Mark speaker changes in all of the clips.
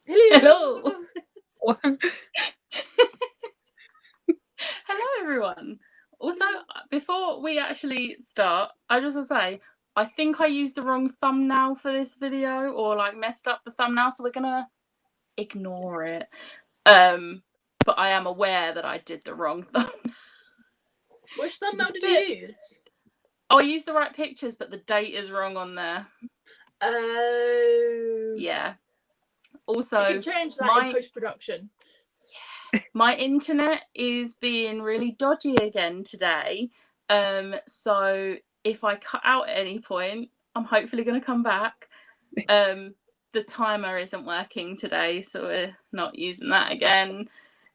Speaker 1: Hello.
Speaker 2: Hello.
Speaker 1: Hello, everyone. Also, before we actually start, I just want to say, I think I used the wrong thumbnail for this video, or like messed up the thumbnail, so we're gonna ignore it. But I am aware that I did the wrong thumbnail.
Speaker 3: Which thumbnail did you use?
Speaker 1: Oh, I used the right pictures, but the date is wrong on there.
Speaker 3: Oh.
Speaker 1: Yeah. Also,
Speaker 3: you can change that in post-production.
Speaker 1: Yeah. My internet is being really dodgy again today. So if I cut out at any point, I'm hopefully going to come back. The timer isn't working today, so we're not using that again.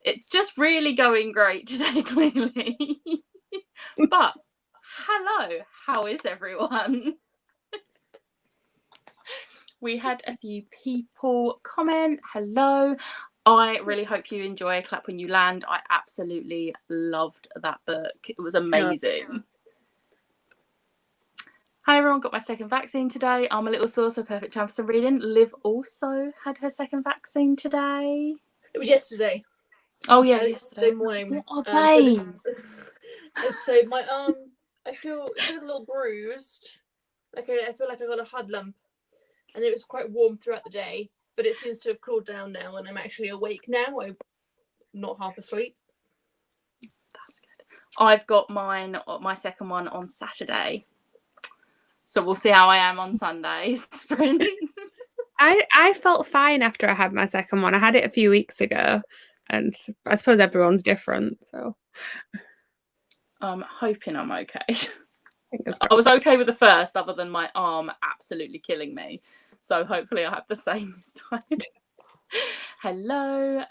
Speaker 1: It's just really going great today, clearly. But hello, how is everyone? We had a few people comment. Hello. I really hope you enjoy Clap When You Land. I absolutely loved that book. It was amazing. Hi everyone, got my second vaccine today. I'm a little sore, so perfect time for some reading. Liv also had her second vaccine today.
Speaker 3: It was yesterday.
Speaker 1: Oh yeah,
Speaker 3: yesterday morning.
Speaker 1: What are days?
Speaker 3: So my arm, it feels a little bruised. I feel like I got a hard lump, and it was quite warm throughout the day. But it seems to have cooled down now, and I'm actually awake now. I'm not half asleep.
Speaker 1: That's good. I've got my second one on Saturday. So we'll see how I am on Sundays. Sprints.
Speaker 2: I felt fine after I had my second one. I had it a few weeks ago, and I suppose everyone's different. So
Speaker 1: I'm hoping I'm okay. I was okay with the first, other than my arm absolutely killing me. So hopefully I have the same this time. Hello.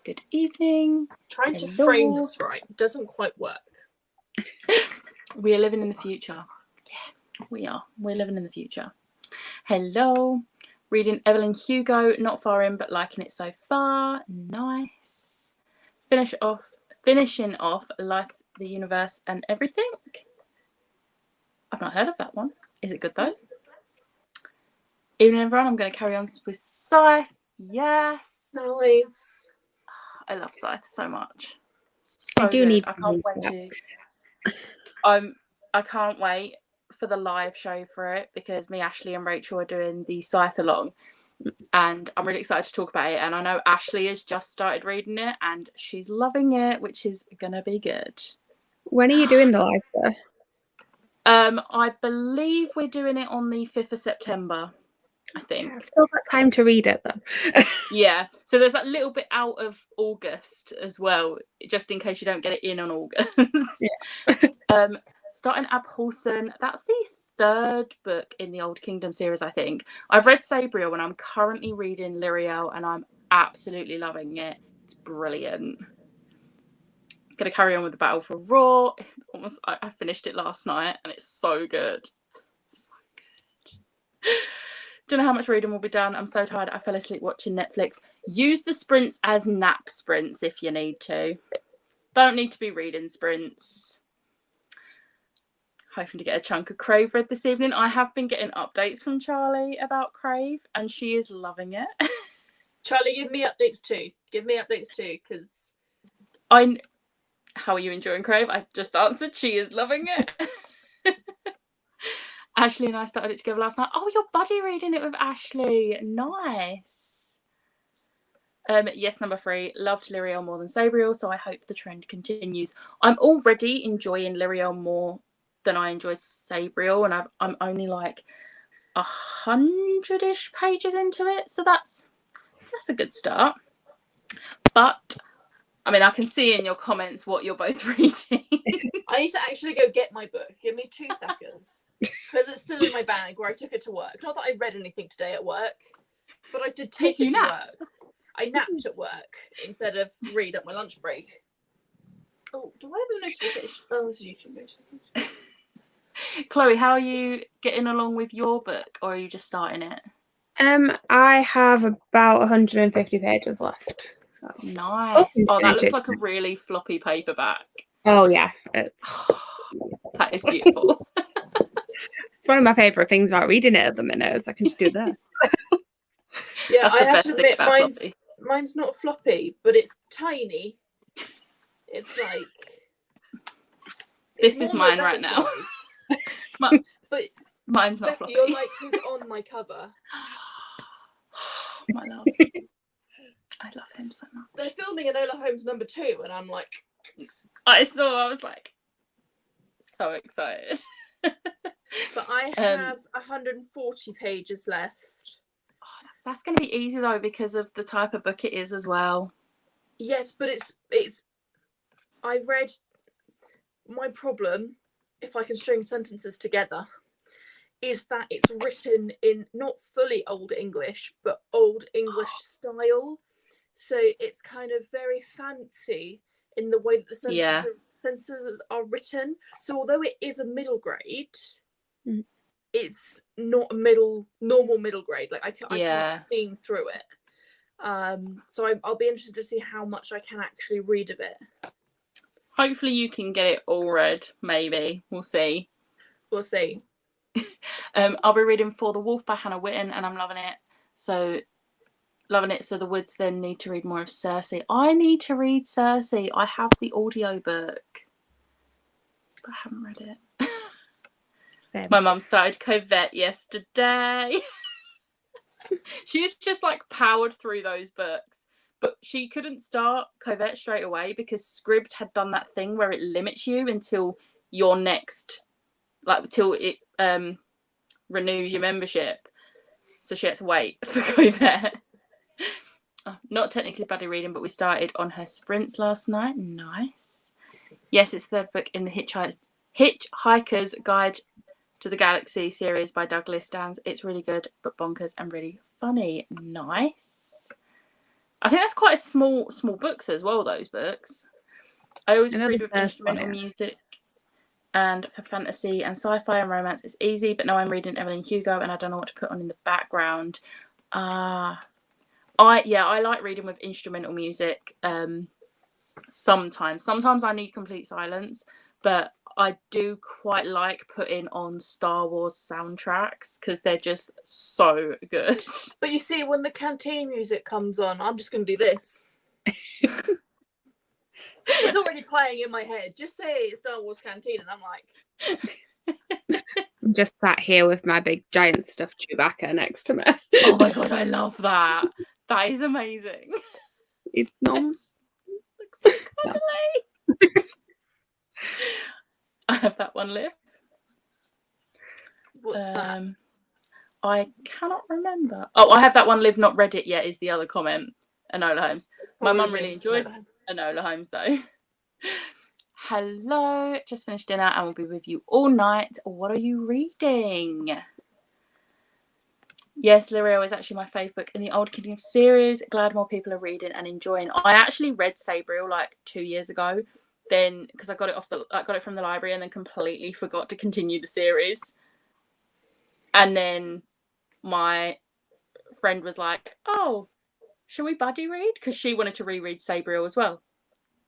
Speaker 1: Good evening.
Speaker 3: Trying to frame this right doesn't quite work.
Speaker 1: We are living in the future. Yeah, we are. We're living in the future. Hello. Reading Evelyn Hugo, not far in, but liking it so far. Nice. Finishing off Life, the Universe, and Everything. I've not heard of that one. Is it good though? Evening everyone, I'm going to carry on with Scythe. Yes.
Speaker 3: Nice.
Speaker 1: I love Scythe so much. So
Speaker 2: I do
Speaker 1: good.
Speaker 2: need.
Speaker 1: I can't wait to. I can't wait for the live show for it, because me, Ashley, and Rachel are doing the Scythe along, and I'm really excited to talk about it. And I know Ashley has just started reading it, and she's loving it, which is gonna be good.
Speaker 2: When are you doing the live show?
Speaker 1: I believe we're doing it on the 5th of September. I think.
Speaker 2: I've still got time to read it though.
Speaker 1: Yeah, so there's that little bit out of August as well, just in case you don't get it in on August. Yeah. Starting Abhorsen, that's the third book in the Old Kingdom series, I think. I've read Sabriel, and I'm currently reading Lyriel, and I'm absolutely loving it. It's brilliant. I'm going to carry on with the Battle for Raw. I finished it last night, and it's so good. So good. Don't know how much reading will be done. I'm so tired. I fell asleep watching Netflix. Use the sprints as nap sprints if you need to. Don't need to be reading sprints. Hoping to get a chunk of Crave read this evening. I have been getting updates from Charlie about Crave, and she is loving it.
Speaker 3: Charlie, give me updates too. Because
Speaker 1: How are you enjoying Crave? I just answered. She is loving it. Ashley and I started it together last night. Oh, you're buddy reading it with Ashley. Nice. Yes, number 3. Loved Lyriel more than Sabriel, so I hope the trend continues. I'm already enjoying Lyriel more than I enjoyed Sabriel, and I'm only like 100-ish pages into it, so that's a good start. But I mean, I can see in your comments what you're both reading.
Speaker 3: I need to actually go get my book. Give me 2 seconds. Because it's still in my bag where I took it to work. Not that I read anything today at work, but I did take it to work. I napped at work instead of read at my lunch break. Oh, do I have a notification? Oh, it's a YouTube notification.
Speaker 1: Chloe, how are you getting along with your book, or are you just starting it?
Speaker 2: I have about 150 pages left. So.
Speaker 1: Nice. Oh, that looks like a really floppy paperback.
Speaker 2: Oh yeah,
Speaker 1: that is beautiful.
Speaker 2: It's one of my favourite things about reading it at the minute is I can just do that.
Speaker 3: Yeah,
Speaker 1: That's
Speaker 3: I
Speaker 1: the
Speaker 3: have
Speaker 1: best
Speaker 3: to
Speaker 1: thing
Speaker 3: admit,
Speaker 1: about floppy.
Speaker 3: mine's not floppy, but it's tiny. It's like
Speaker 1: This is mine right now.
Speaker 3: But
Speaker 1: mine's not
Speaker 3: Becky,
Speaker 1: floppy.
Speaker 3: you're like, who's on my cover?
Speaker 1: My love. I love him so much.
Speaker 3: They're filming Enola Holmes #2, and I'm like,
Speaker 1: I was like so excited.
Speaker 3: but I have 140 pages left.
Speaker 1: That's going to be easy though because of the type of book it is as well.
Speaker 3: Yes, but it's. I read. My problem, if I can string sentences together, is that it's written in not fully Old English, but Old English style. So it's kind of very fancy in the way that the sentences are written. So although it is a middle grade, it's not a normal middle grade. Like I can't steam through it. So I'll be interested to see how much I can actually read of it.
Speaker 1: Hopefully you can get it all read, maybe. We'll see.
Speaker 3: We'll see.
Speaker 1: I'll be reading For the Wolf by Hannah Witten, and I'm loving it. So the Woods then need to read more of Circe. I need to read Circe. I have the audiobook, but I haven't read it. Same. My mum started Covette yesterday. She's just like powered through those books, but she couldn't start Covette straight away because Scribd had done that thing where it limits you until your next, like till it renews your membership. So she had to wait for Covette. Not technically buddy reading, but we started on her sprints last night. Nice. Yes, it's the third book in the Hitchhiker's Guide to the Galaxy series by Douglas Downs. It's really good, but bonkers and really funny. Nice. I think that's quite a small books as well, those books. I always read with instrumental music, and for fantasy and sci-fi and romance it's easy, but now I'm reading Evelyn Hugo and I don't know what to put on in the background. I like reading with instrumental music. Sometimes I need complete silence, but I do quite like putting on Star Wars soundtracks because they're just so good.
Speaker 3: But you see, when the canteen music comes on, I'm just going to do this. It's already playing in my head. Just say it's Star Wars Canteen, and I'm like...
Speaker 2: I'm just sat here with my big giant stuffed Chewbacca next to me.
Speaker 1: Oh my god, I love that. That is amazing.
Speaker 2: It's not.
Speaker 1: Looks so cuddly. I have that one, Liv.
Speaker 3: What's that?
Speaker 1: I cannot remember. Oh, I have that one, Liv, not read it yet, is the other comment. Enola Holmes. My mum really enjoyed Enola Holmes, though. Hello, just finished dinner and will be with you all night. What are you reading? Yes, Lirio is actually my favourite book in the Old Kingdom series. Glad more people are reading and enjoying. I actually read Sabriel like 2 years ago. Then, because I got it from the library and then completely forgot to continue the series. And then my friend was like, "Oh, shall we buddy read?" Because she wanted to reread Sabriel as well.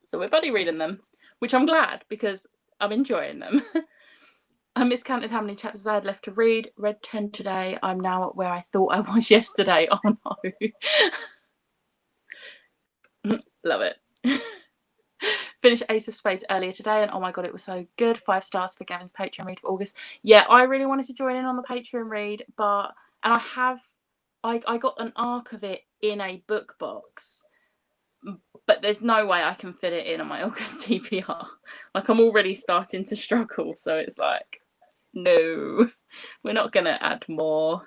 Speaker 1: So we're buddy reading them, which I'm glad because I'm enjoying them. I miscounted how many chapters I had left to read. Read 10 today. I'm now at where I thought I was yesterday. Oh no. Love it. Finished Ace of Spades earlier today and oh my god, it was so good. 5 stars for Gavin's Patreon read for August. Yeah, I really wanted to join in on the Patreon read, but I got an arc of it in a book box, but there's no way I can fit it in on my August TBR. Like, I'm already starting to struggle, so it's like, no, we're not gonna add more.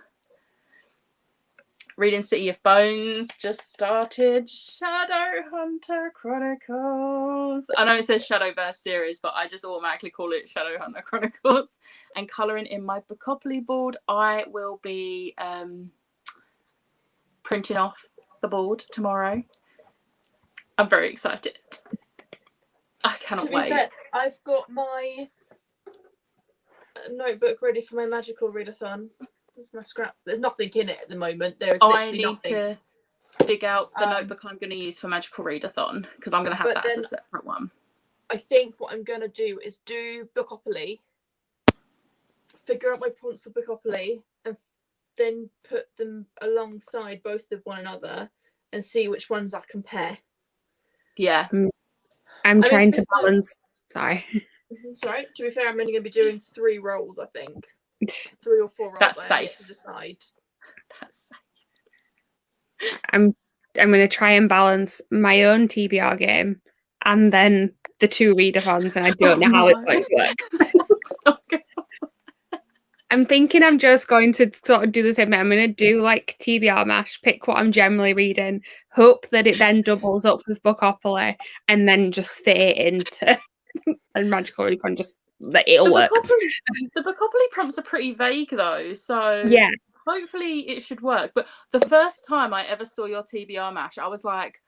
Speaker 1: Reading City of Bones, just started. Shadowhunter Chronicles. I know it says Shadowverse series, but I just automatically call it Shadowhunter Chronicles. And colouring in my Bookopoly board. I will be printing off the board tomorrow. I'm very excited. I cannot wait.
Speaker 3: Fair, I've got my notebook ready for my magical readathon. There's my scrap. There's nothing in it at the moment. There is literally nothing.
Speaker 1: I need to dig out the notebook I'm going to use for magical readathon because I'm going to have that as a separate one.
Speaker 3: I think what I'm going to do is do Bookopoly, figure out my prompts for Bookopoly, and then put them alongside both of one another and see which ones I compare.
Speaker 1: Yeah.
Speaker 2: I'm trying to balance. Sorry.
Speaker 3: Sorry. To be fair, I'm only going to be doing 3 rolls, I think. 3 or 4 rolls.
Speaker 1: That's
Speaker 3: I have
Speaker 1: safe.
Speaker 3: yet to decide.
Speaker 1: That's safe.
Speaker 2: I'm going to try and balance my own TBR game and then the 2 readathons, and I don't know how it's going to work. I'm thinking I'm just going to sort of do the same. I'm going to do like TBR mash, pick what I'm generally reading, hope that it then doubles up with Bookopoly, and then just fit it into and Magical Readathon. Just that it'll work.
Speaker 1: The Bookopoly prompts are pretty vague though, so
Speaker 2: yeah,
Speaker 1: hopefully it should work. But the first time I ever saw your TBR mash, I was like,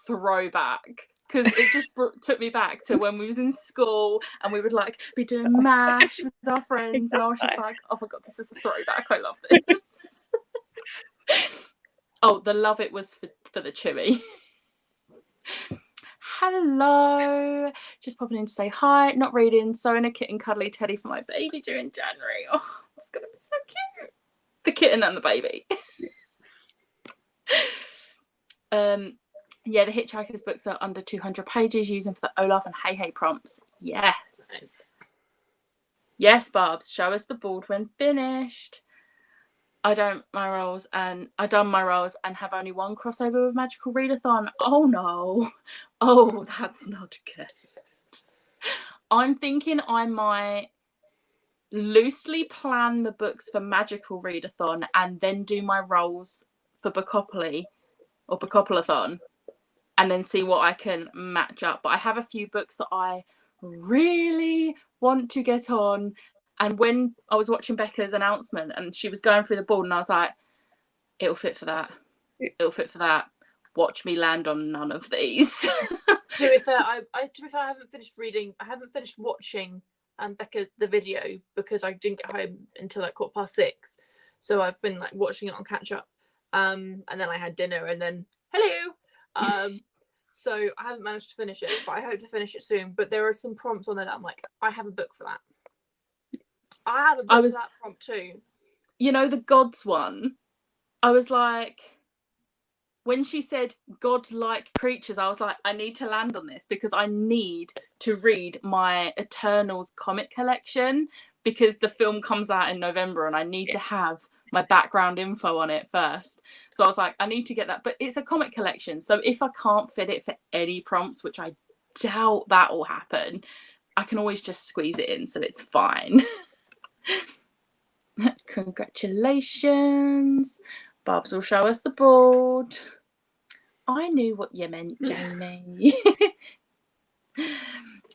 Speaker 1: throwback. Because it just took me back to when we was in school and we would like be doing mash with our friends, and I was just like, oh my god, this is a throwback. I love this. Oh, the love it was for the Chewy. Hello, just popping in to say hi. Not reading, sewing a kitten cuddly teddy for my baby during January. Oh, that's gonna be so cute. The kitten and the baby. Yeah, the Hitchhiker's books are under 200 pages, using for the Olaf and Hey Hey prompts. Yes. Nice. Yes, Barbs, show us the board when finished. I done my roles and have only 1 crossover with Magical Readathon. Oh no. Oh, that's not good. I'm thinking I might loosely plan the books for Magical Readathon and then do my roles for Bookopoly or Bookopolathon, and then see what I can match up. But I have a few books that I really want to get on. And when I was watching Becca's announcement and she was going through the board, and I was like, it'll fit for that. It'll fit for that. Watch me land on none of these.
Speaker 3: To be fair, I haven't finished reading. I haven't finished watching Becca the video because I didn't get home until like 6:15. So I've been like watching it on catch up. And then I had dinner, and then hello. So I haven't managed to finish it, but I hope to finish it soon. But there are some prompts on there that I'm like, I have a book for that. I have a book for that prompt too.
Speaker 1: You know, the gods one, I was like, when she said godlike creatures, I was like, I need to land on this because I need to read my Eternals comic collection because the film comes out in November and I need to have my background info on it first. So I was like, I need to get that. But it's a comic collection. So if I can't fit it for any prompts, which I doubt that will happen, I can always just squeeze it in. So it's fine. Congratulations. Barbs will show us the board. I knew what you meant, Jamie.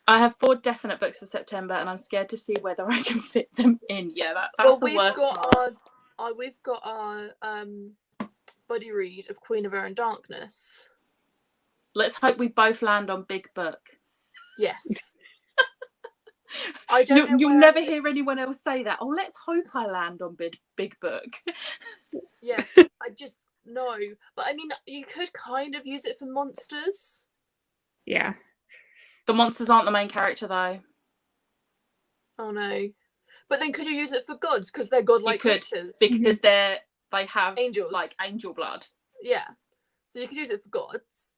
Speaker 1: I have 4 definite books for September and I'm scared to see whether I can fit them in. Yeah, that's the worst part.
Speaker 3: We've got our buddy read of Queen of Air and Darkness.
Speaker 1: Let's hope we both land on big book.
Speaker 3: Yes. I don't know.
Speaker 1: You'll never hear anyone else say that. Oh, let's hope I land on big book.
Speaker 3: Yeah, I just no. But I mean, you could kind of use it for monsters.
Speaker 2: Yeah.
Speaker 1: The monsters aren't the main character though.
Speaker 3: Oh no. But then could you use it for gods because they're godlike creatures?
Speaker 1: Because they have
Speaker 3: angels,
Speaker 1: like angel blood.
Speaker 3: Yeah. So you could use it for gods.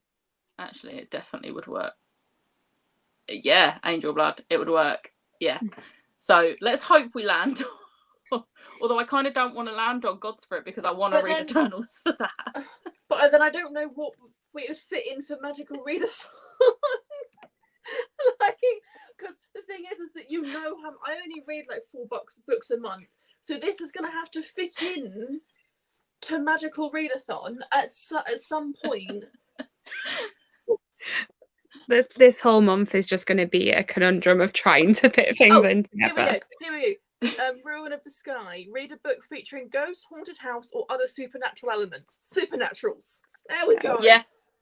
Speaker 1: Actually, it definitely would work. Yeah, angel blood. It would work. Yeah. So let's hope we land. Although I kind of don't want to land on gods for it because I want to read Eternals for that.
Speaker 3: But then I don't know what we would fit in for Magical Readathon. Like, because the thing is that you know how I only read like 4 books a month, so this is going to have to fit in to Magical Readathon at some point.
Speaker 2: This whole month is just going to be a conundrum of trying to fit things in together.
Speaker 3: Here we go. Ruin of the Sky. Read a book featuring ghosts, haunted house, or other supernatural elements. Supernaturals. There we go.
Speaker 1: Yes.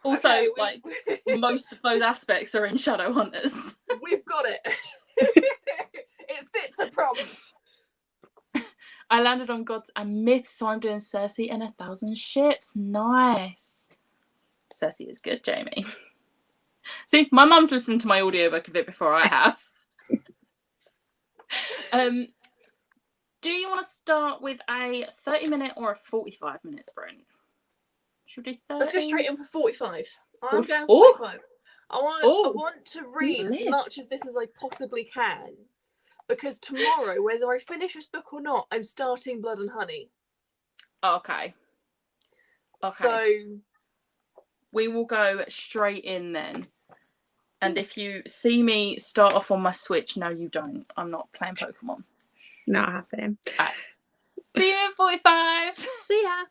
Speaker 1: Also, like, most of those aspects are in Shadowhunters.
Speaker 3: We've got it. It fits a prompt.
Speaker 1: I landed on Gods and Myths, so I'm doing Cersei and 1,000 Ships. Nice. Cersei is good, Jamie. See, my mum's listened to my audiobook of it before I have. Do you want to start with a 30-minute or a 45-minute sprint? Should we do 30?
Speaker 3: Let's go straight in for 45. I'm going
Speaker 1: Oh.
Speaker 3: 45. I want to read as
Speaker 1: live.
Speaker 3: much of this as I possibly can, because tomorrow, whether I finish this book or not, I'm starting Blood and Honey.
Speaker 1: Okay.
Speaker 3: So
Speaker 1: we will go straight in then. And if you see me start off on my Switch, no, you don't. I'm not playing Pokemon.
Speaker 2: Not happening.
Speaker 1: Right. See you in 45.
Speaker 3: see ya.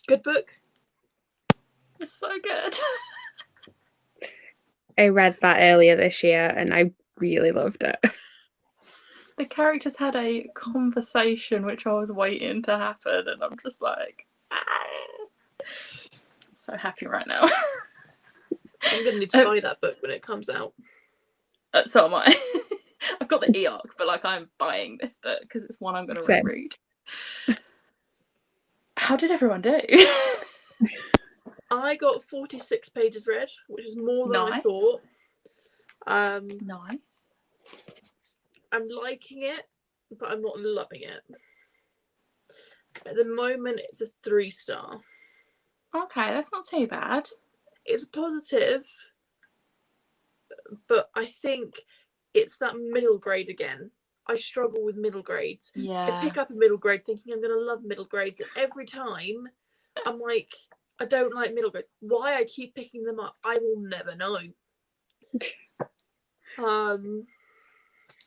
Speaker 3: Good book.
Speaker 1: It's so good.
Speaker 2: I read that earlier this year and I really loved it.
Speaker 1: The characters had a conversation which I was waiting to happen, and I'm just like, I'm so happy right now.
Speaker 3: I'm going to need to buy that book when it comes out.
Speaker 1: So am I. I've got the e-arc, but like I'm buying this book because it's one I'm going to reread. How did everyone do?
Speaker 3: I got 46 pages read, which is more than I thought.
Speaker 1: Nice.
Speaker 3: I'm liking it, but I'm not loving it. At the moment, it's a 3-star.
Speaker 1: Okay, that's not too bad.
Speaker 3: It's positive, but I think it's that middle grade again. I struggle with middle grades.
Speaker 1: Yeah.
Speaker 3: I pick up a middle grade thinking I'm going to love middle grades, and every time I'm like, I don't like middle grades. Why I keep picking them up, I will never know.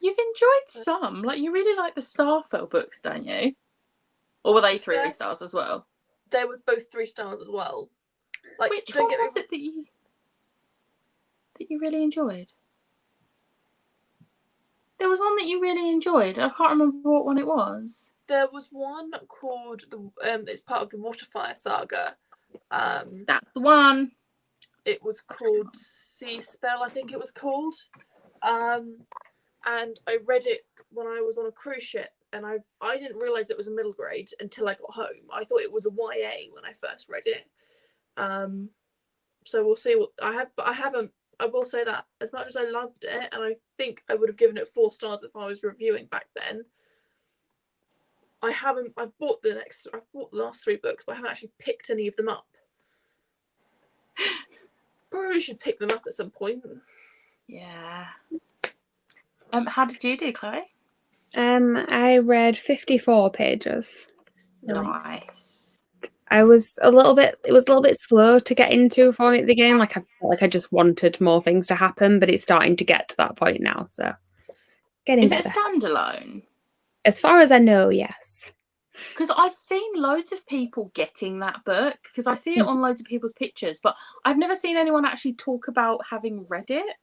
Speaker 1: You've enjoyed some. Like, you really like the Starfell books, don't you? Or were they 3 stars as well?
Speaker 3: They were both 3 stars as well. Like,
Speaker 1: which one was it that you really enjoyed? There was one that you really enjoyed. I can't remember what one it was.
Speaker 3: There was one called it's part of the Waterfire saga.
Speaker 1: That's the one.
Speaker 3: It was called Sea Spell, I think it was called. And I read it when I was on a cruise ship, and I didn't realise it was a middle grade until I got home. I thought it was a YA when I first read it. So we'll see what I have, but I will say that as much as I loved it, and I think I would have given it 4 stars if I was reviewing back then, I've bought the last 3 books, but I haven't actually picked any of them up. Probably should pick them up at some point.
Speaker 1: Yeah. How did you do, Chloe?
Speaker 2: I read 54 pages.
Speaker 1: Nice.
Speaker 2: It was a little bit slow to get into for me at the game. Like I felt like I just wanted more things to happen, but it's starting to get to that point now. So getting better.
Speaker 1: Is it a standalone?
Speaker 2: As far as I know, yes.
Speaker 1: Because I've seen loads of people getting that book, because I see it on loads of people's pictures, but I've never seen anyone actually talk about having read it.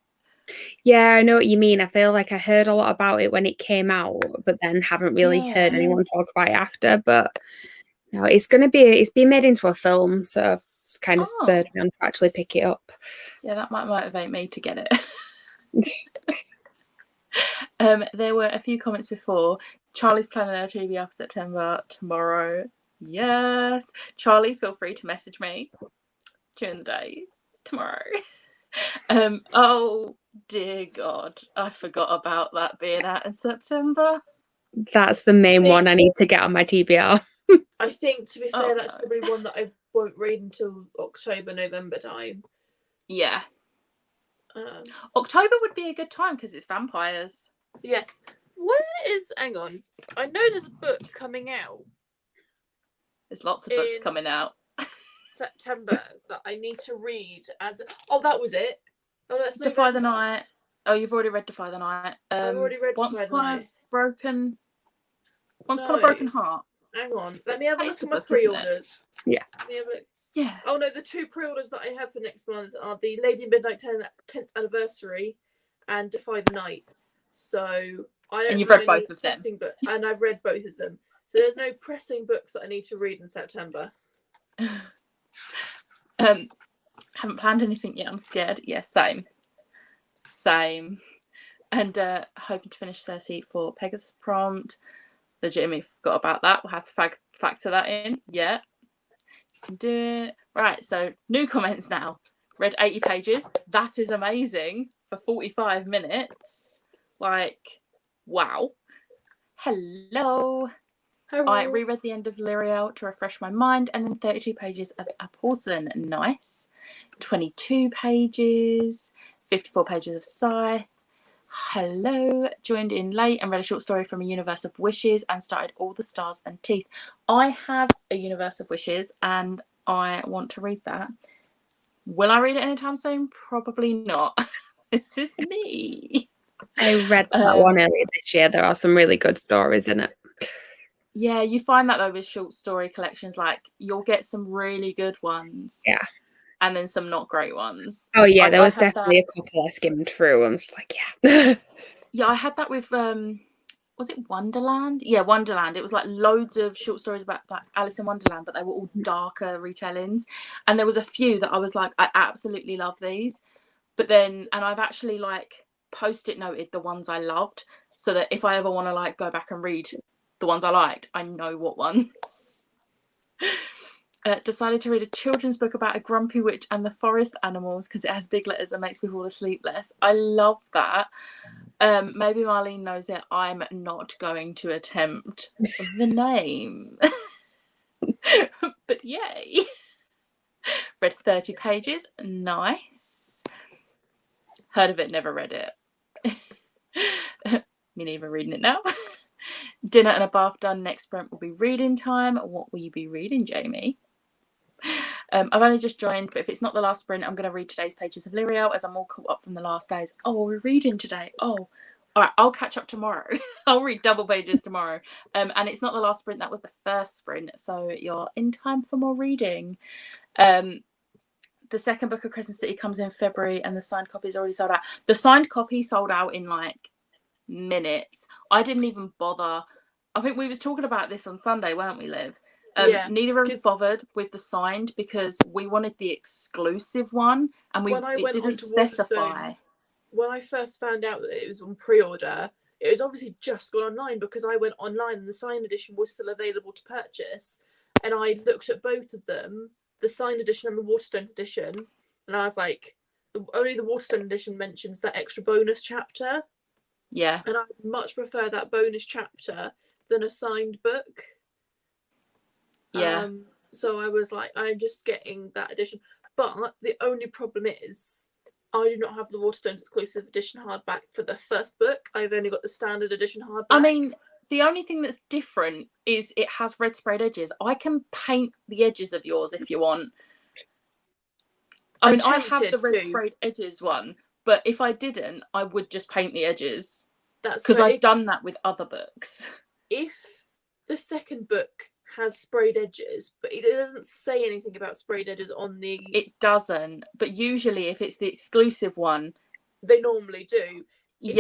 Speaker 2: Yeah, I know what you mean. I feel like I heard a lot about it when it came out, but then haven't really heard anyone talk about it after. But no, it's being made into a film, so it's kind of spurred me on to actually pick it up.
Speaker 1: Yeah, that might motivate me to get it. There were a few comments before. Charlie's planning her TV for September tomorrow. Yes. Charlie, feel free to message me during the day tomorrow. Oh dear God, I forgot about that being out in September.
Speaker 2: That's the main one I need to get on my TBR.
Speaker 3: I think, to be fair, that's probably one that I won't read until October, November time.
Speaker 1: Yeah. October would be a good time because it's vampires.
Speaker 3: Yes. Hang on. I know there's a book coming out.
Speaker 1: There's lots of books coming out.
Speaker 3: September that I need to read that was it. Oh, that's
Speaker 1: Defy the Night. Oh, you've already read Defy the Night.
Speaker 3: I've already read Defy the Night.
Speaker 1: Once Upon a Broken Heart.
Speaker 3: Hang on. Let me have a look at my pre-orders.
Speaker 2: Yeah.
Speaker 3: Let me have a look.
Speaker 1: Yeah.
Speaker 3: Oh no, the 2 pre-orders that I have for next month are the Lady in Midnight 10th anniversary and Defy the Night. So I don't.
Speaker 1: And you've read both of them.
Speaker 3: And I've read both of them. So there's no pressing books that I need to read in September.
Speaker 1: Haven't planned anything yet. I'm scared. Yeah, same. And hoping to finish Cersei for Pegasus Prompt. Legitimately forgot about that. We'll have to factor that in. Yeah, you can do it. Right, so new comments now. Read 80 pages. That is amazing for 45 minutes. Like, wow. Hello. I reread the end of Lyriel to refresh my mind, and then 32 pages of Appleson. Nice. 22 pages. 54 pages of Scythe. Hello. Joined in late and read a short story from A Universe of Wishes and started All the Stars and Teeth. I have A Universe of Wishes and I want to read that. Will I read it anytime soon? Probably not. This is me.
Speaker 2: I read that one earlier this year. There are some really good stories in it.
Speaker 1: Yeah, you find that though with short story collections, like you'll get some really good ones.
Speaker 2: Yeah.
Speaker 1: And then some not great ones.
Speaker 2: Oh yeah, there was definitely a couple I skimmed through. I was just like, yeah.
Speaker 1: Yeah, I had that with was it Wonderland? Yeah, Wonderland. It was like loads of short stories about like Alice in Wonderland, but they were all darker retellings. And there was a few that I was like, I absolutely love these. But then, and I've actually like post-it noted the ones I loved, so that if I ever want to like go back and read the ones I liked, I know what ones. Decided to read a children's book about a grumpy witch and the forest animals because it has big letters and makes me fall asleep less. I love that. Maybe Marlene knows it. I'm not going to attempt the name. But yay. Read 30 pages. Nice. Heard of it, never read it. Me neither, reading it now. Dinner and a bath done. Next sprint will be reading time. What will you be reading, Jamie? I've only just joined, but if it's not the last sprint, I'm going to read today's pages of Lyriel as I'm all caught up from the last days. Oh, we're reading today. Oh, all right, I'll catch up tomorrow. I'll read double pages tomorrow. And it's not the last sprint, that was the first sprint, so you're in time for more reading. The second book of Crescent City comes in February and the signed copy is already sold out. The signed copy sold out in like minutes. I didn't even bother. I think we was talking about this on Sunday, weren't we, Liv? Neither of us bothered with the signed because we wanted the exclusive one, and it didn't specify.
Speaker 3: When I first found out that it was on pre-order, it was obviously just gone online because I went online and the signed edition was still available to purchase, and I looked at both of them, the signed edition and the Waterstones edition, and I was like, only the Waterstone edition mentions that extra bonus chapter.
Speaker 1: Yeah,
Speaker 3: and I much prefer that bonus chapter than a signed book.
Speaker 1: Yeah.
Speaker 3: So I was like, I'm just getting that edition. But the only problem is I do not have the Waterstones exclusive edition hardback for the first book. I've only got the standard edition hardback.
Speaker 1: I mean, the only thing that's different is it has red sprayed edges. I can paint the edges of yours if you want. I mean, I have the red sprayed edges one, but if I didn't, I would just paint the edges. That's because I've done that with other books.
Speaker 3: If the second book has sprayed edges, but it doesn't say anything about sprayed edges on the...
Speaker 1: It doesn't, but usually if it's the exclusive one...
Speaker 3: They normally do. If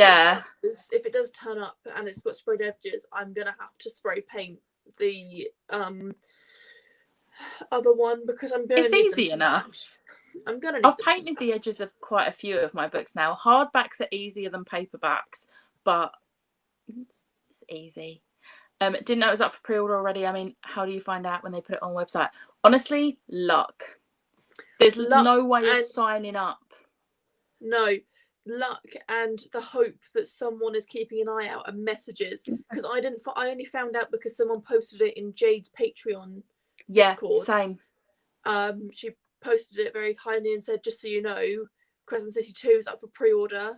Speaker 3: it does turn up and it's got sprayed edges, I'm going to have to spray paint the other one because I'm going to...
Speaker 1: It's easy enough. I've painted the edges of quite a few of my books now. Hardbacks are easier than paperbacks, but it's easy. Didn't know it was up for pre-order already. I mean, how do you find out when they put it on the website? Honestly, luck. There's no way of signing up.
Speaker 3: No, luck and the hope that someone is keeping an eye out and messages. Because I only found out because someone posted it in Jade's Patreon Discord.
Speaker 1: Same.
Speaker 3: She posted it very kindly and said, just so you know, Crescent City 2 is up for pre-order.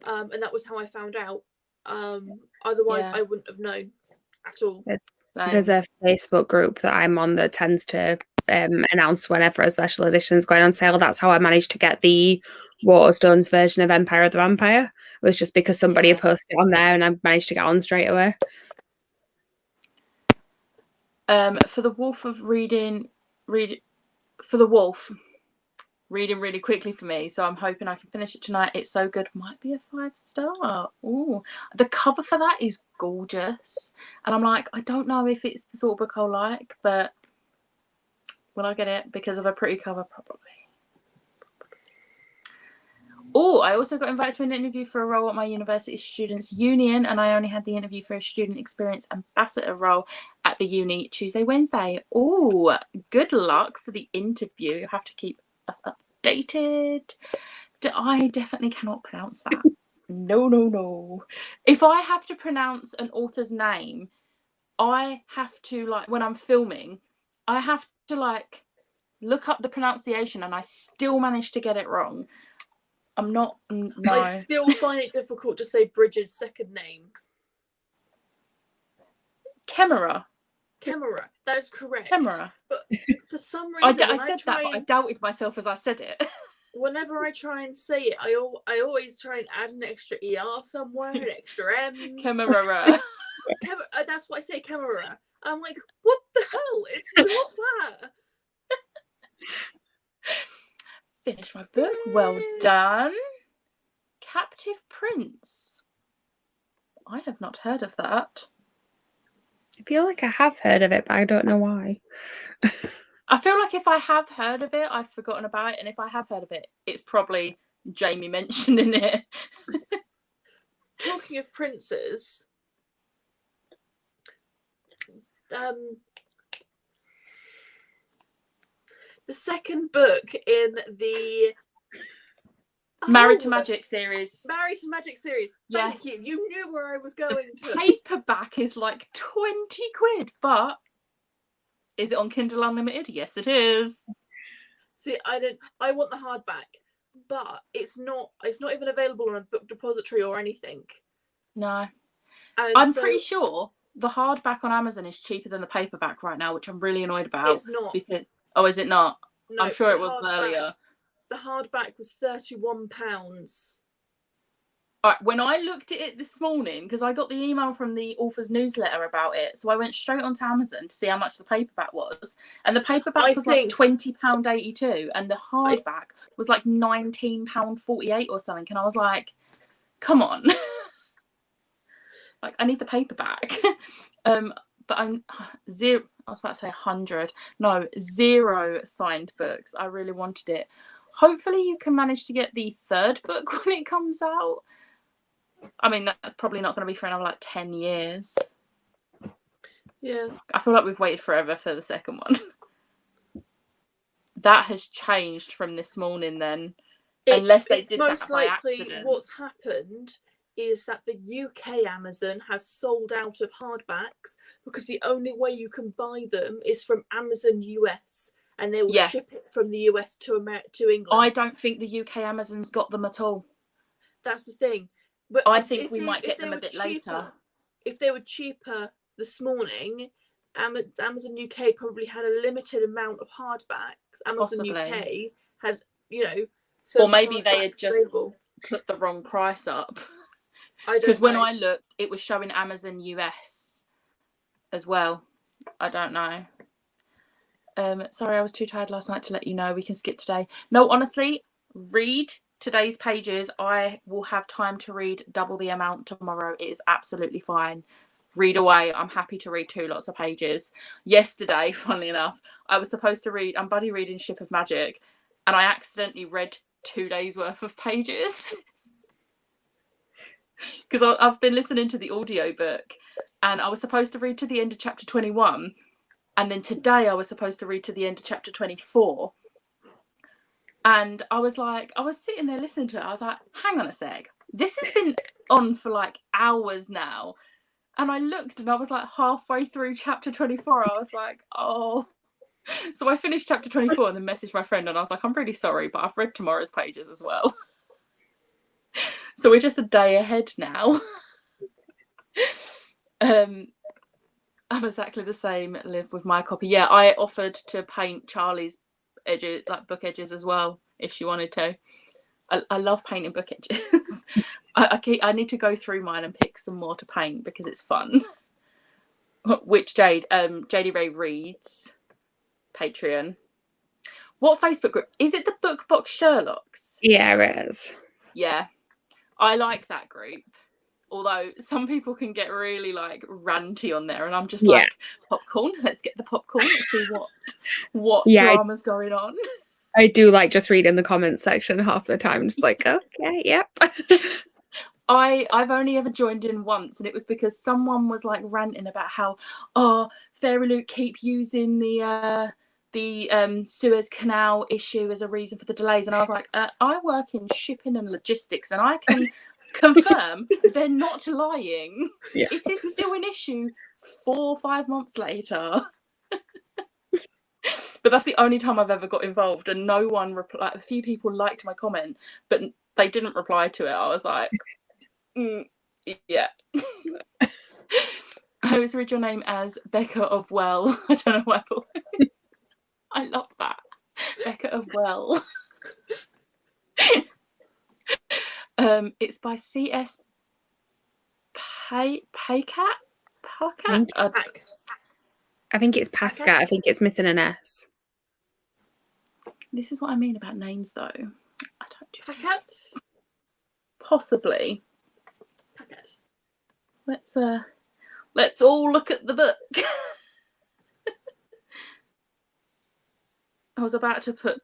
Speaker 3: And that was how I found out. Otherwise, I wouldn't have known at all.
Speaker 2: There's a Facebook group that I'm on that tends to announce whenever a special edition is going on sale. That's how I managed to get the Waterstones version of Empire of the Vampire. It was just because somebody had posted it on there and I managed to get on straight away.
Speaker 1: For the Wolf of Reading really quickly for me, so I'm hoping I can finish it tonight. It's so good. Might be a 5-star. Ooh, the cover for that is gorgeous, and I'm like, I don't know if it's the sort of book I'll like, but will I get it because of a pretty cover? Probably. Oh, I also got invited to an interview for a role at my university students' union, and I only had the interview for a student experience ambassador role at the uni Tuesday, Wednesday. Oh, good luck for the interview. You have to keep us updated. I definitely cannot pronounce that. No. If I have to pronounce an author's name, I have to, like, when I'm filming, I have to, like, look up the pronunciation, and I still manage to get it wrong. I'm not... No.
Speaker 3: I still find it difficult to say Bridget's second name.
Speaker 1: Chimera.
Speaker 3: Chemera. That is correct.
Speaker 1: Chemera.
Speaker 3: But for some reason,
Speaker 1: I said that, but I doubted myself as I said it.
Speaker 3: Whenever I try and say it, I always try and add an extra ER somewhere, an extra M.
Speaker 1: Chemera.
Speaker 3: That's what I say, chemera. I'm like, what the hell? It's not that.
Speaker 1: Finish my book. Well done. Captive Prince. I have not heard of that.
Speaker 2: I feel like I have heard of it, but I don't know why.
Speaker 1: I feel like if I have heard of it, I've forgotten about it. And if I have heard of it, it's probably Jamie mentioning it.
Speaker 3: Talking of princes, the second book in the
Speaker 1: Married to Magic series.
Speaker 3: Married to Magic series. Thank you. You knew where I was going to.
Speaker 1: Paperback is like 20 quid, but is it on Kindle Unlimited? Yes, it is.
Speaker 3: See, I want the hardback, but it's not even available on a book depository or anything.
Speaker 1: No.
Speaker 3: And
Speaker 1: I'm pretty sure the hardback on Amazon is cheaper than the paperback right now, which I'm really annoyed about.
Speaker 3: It's not.
Speaker 1: Oh, is it not?
Speaker 3: No,
Speaker 1: I'm sure it was earlier.
Speaker 3: The hardback was £31.
Speaker 1: All right, when I looked at it this morning, because I got the email from the author's newsletter about it, so I went straight onto Amazon to see how much the paperback was, and the paperback was like £20.82, and the hardback was like £19.48 or something, and I was like, come on. Like, I need the paperback. But I'm zero. I was about to say 100. No, 0 signed books. I really wanted it. Hopefully you can manage to get the third book when it comes out. I mean, that's probably not going to be for another like 10 years.
Speaker 3: Yeah.
Speaker 1: I feel like we've waited forever for the second one. That has changed from this morning then. Unless they did that by accident.
Speaker 3: What's happened is that the UK Amazon has sold out of hardbacks because the only way you can buy them is from Amazon US, and they will ship it from the US to England.
Speaker 1: I don't think the UK Amazon's got them at all.
Speaker 3: That's the thing. But
Speaker 1: I think we might get them a bit later.
Speaker 3: If they were cheaper this morning, Amazon UK probably had a limited amount of hardbacks. Amazon UK has,
Speaker 1: or maybe they had just put the wrong price up. Because when I looked, it was showing Amazon US as well. I don't know. Sorry, I was too tired last night to let you know. We can skip today. No, honestly, read today's pages. I will have time to read double the amount tomorrow. It is absolutely fine. Read away. I'm happy to read 2 lots of pages. Yesterday, funnily enough, I was supposed to read, I'm buddy reading Ship of Magic, and I accidentally read 2 days worth of pages. Because I've been listening to the audiobook, and I was supposed to read to the end of chapter 21, and then today I was supposed to read to the end of chapter 24. And I was sitting there listening to it. I was like, hang on a sec. This has been on for like hours now. And I looked and I was like halfway through chapter 24. I was like, oh. So I finished chapter 24 and then messaged my friend and I was like, I'm really sorry, but I've read tomorrow's pages as well. So we're just a day ahead now. I'm exactly the same, Liv, with my copy. Yeah, I offered to paint Charlie's edges, like book edges as well, if she wanted to. I love painting book edges. I need to go through mine and pick some more to paint because it's fun. Which JD Ray Reads, Patreon. What Facebook group? Is it the Book Box Sherlocks?
Speaker 2: Yeah, it is.
Speaker 1: Yeah. I like that group. Although some people can get really like ranty on there and I'm just like, popcorn, let's get the popcorn, let's see what drama's going on.
Speaker 2: I do like just reading the comments section half the time, just like, okay, yep.
Speaker 1: I've only ever joined in once, and it was because someone was like ranting about how, Fairy Loot keep using the Suez Canal issue as a reason for the delays, and I was like, I work in shipping and logistics, and I can confirm they're not lying. Yeah. It is still an issue 4 or 5 months later. But that's the only time I've ever got involved, and no one replied. A few people liked my comment, but they didn't reply to it. I was like, yeah. I always read your name as Becca of Well. I don't know why, but I love that. Becca of Well. It's by C.S. Paycat?
Speaker 2: I think it's Pascat. I think it's missing an S.
Speaker 1: This is what I mean about names, though. I don't do
Speaker 3: Packet?
Speaker 1: Possibly.
Speaker 3: Packet.
Speaker 1: Let's all look at the book. I was about to put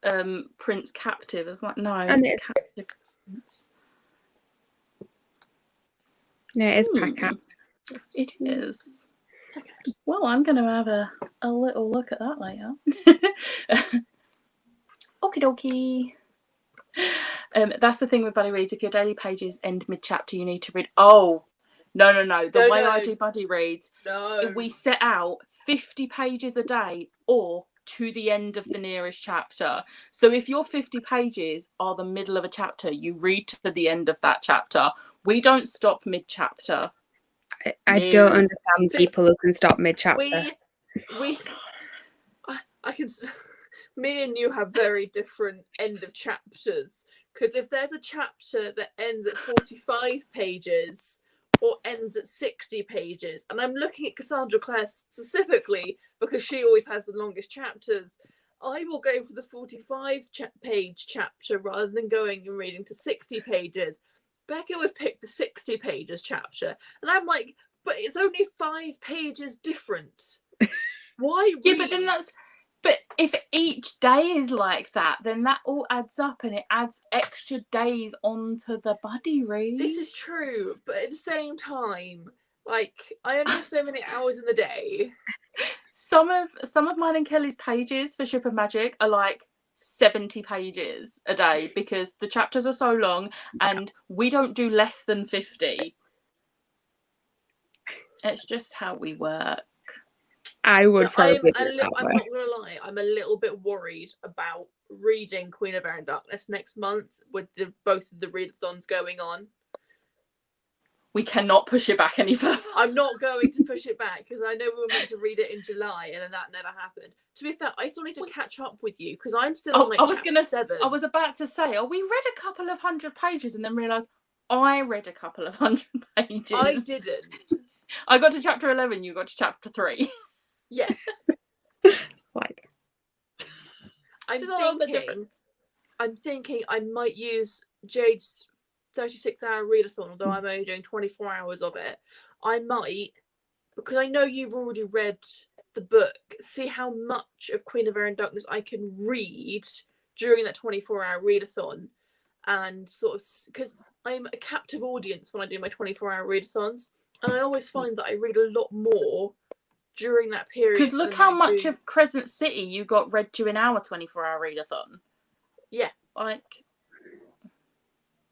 Speaker 1: Prince Captive. I was like, no, it's Captive Prince.
Speaker 2: No, it is Packet.
Speaker 1: It is. Well, I'm going to have a little look at that later. Okie dokie. That's the thing with buddy reads. If your daily pages end mid-chapter, you need to read. Oh, no. The way I do buddy reads, we set out 50 pages a day or to the end of the nearest chapter. So if your 50 pages are the middle of a chapter, you read to the end of that chapter. We don't stop mid-chapter.
Speaker 2: I don't understand people who can stop mid-chapter.
Speaker 3: Me and you have very different end of chapters, because if there's a chapter that ends at 45 pages or ends at 60 pages, and I'm looking at Cassandra Clare specifically because she always has the longest chapters, I will go for the 45 page chapter rather than going and reading to 60 pages. Becca would pick the 60 pages chapter, and I'm like, but it's only 5 pages different. Why read?
Speaker 1: Yeah, but then but if each day is like that, then that all adds up and it adds extra days onto the buddy read.
Speaker 3: This is true, but at the same time, like, I only have so many hours in the day.
Speaker 1: Some of mine and Kelly's pages for Ship of Magic are like 70 pages a day because the chapters are so long and we don't do less than 50. It's just how we work.
Speaker 2: I would probably
Speaker 3: I'm not gonna lie, I'm a little bit worried about reading Queen of Air and Darkness next month with both of the readathons going on.
Speaker 1: We cannot push it back any further.
Speaker 3: I'm not going to push it back because I know we were meant to read it in July and then that never happened. To be fair, I still need to catch up with you because I'm still on chapter 7.
Speaker 1: I was about to say, we read a couple of 100 pages and then realised I read a couple of 100 pages.
Speaker 3: I didn't.
Speaker 1: I got to chapter 11, you got to chapter 3.
Speaker 3: Yes.
Speaker 2: It's like
Speaker 3: I'm thinking I might use Jade's 36-hour readathon, although I'm only doing 24 hours of it. I might, because I know you've already read the book, see how much of Queen of Air and Darkness I can read during that 24-hour readathon, and sort of, because I'm a captive audience when I do my 24-hour readathons, and I always find that I read a lot more during that period.
Speaker 1: Because look how much of Crescent City you got read during our 24-hour readathon.
Speaker 3: Yeah.
Speaker 1: Like,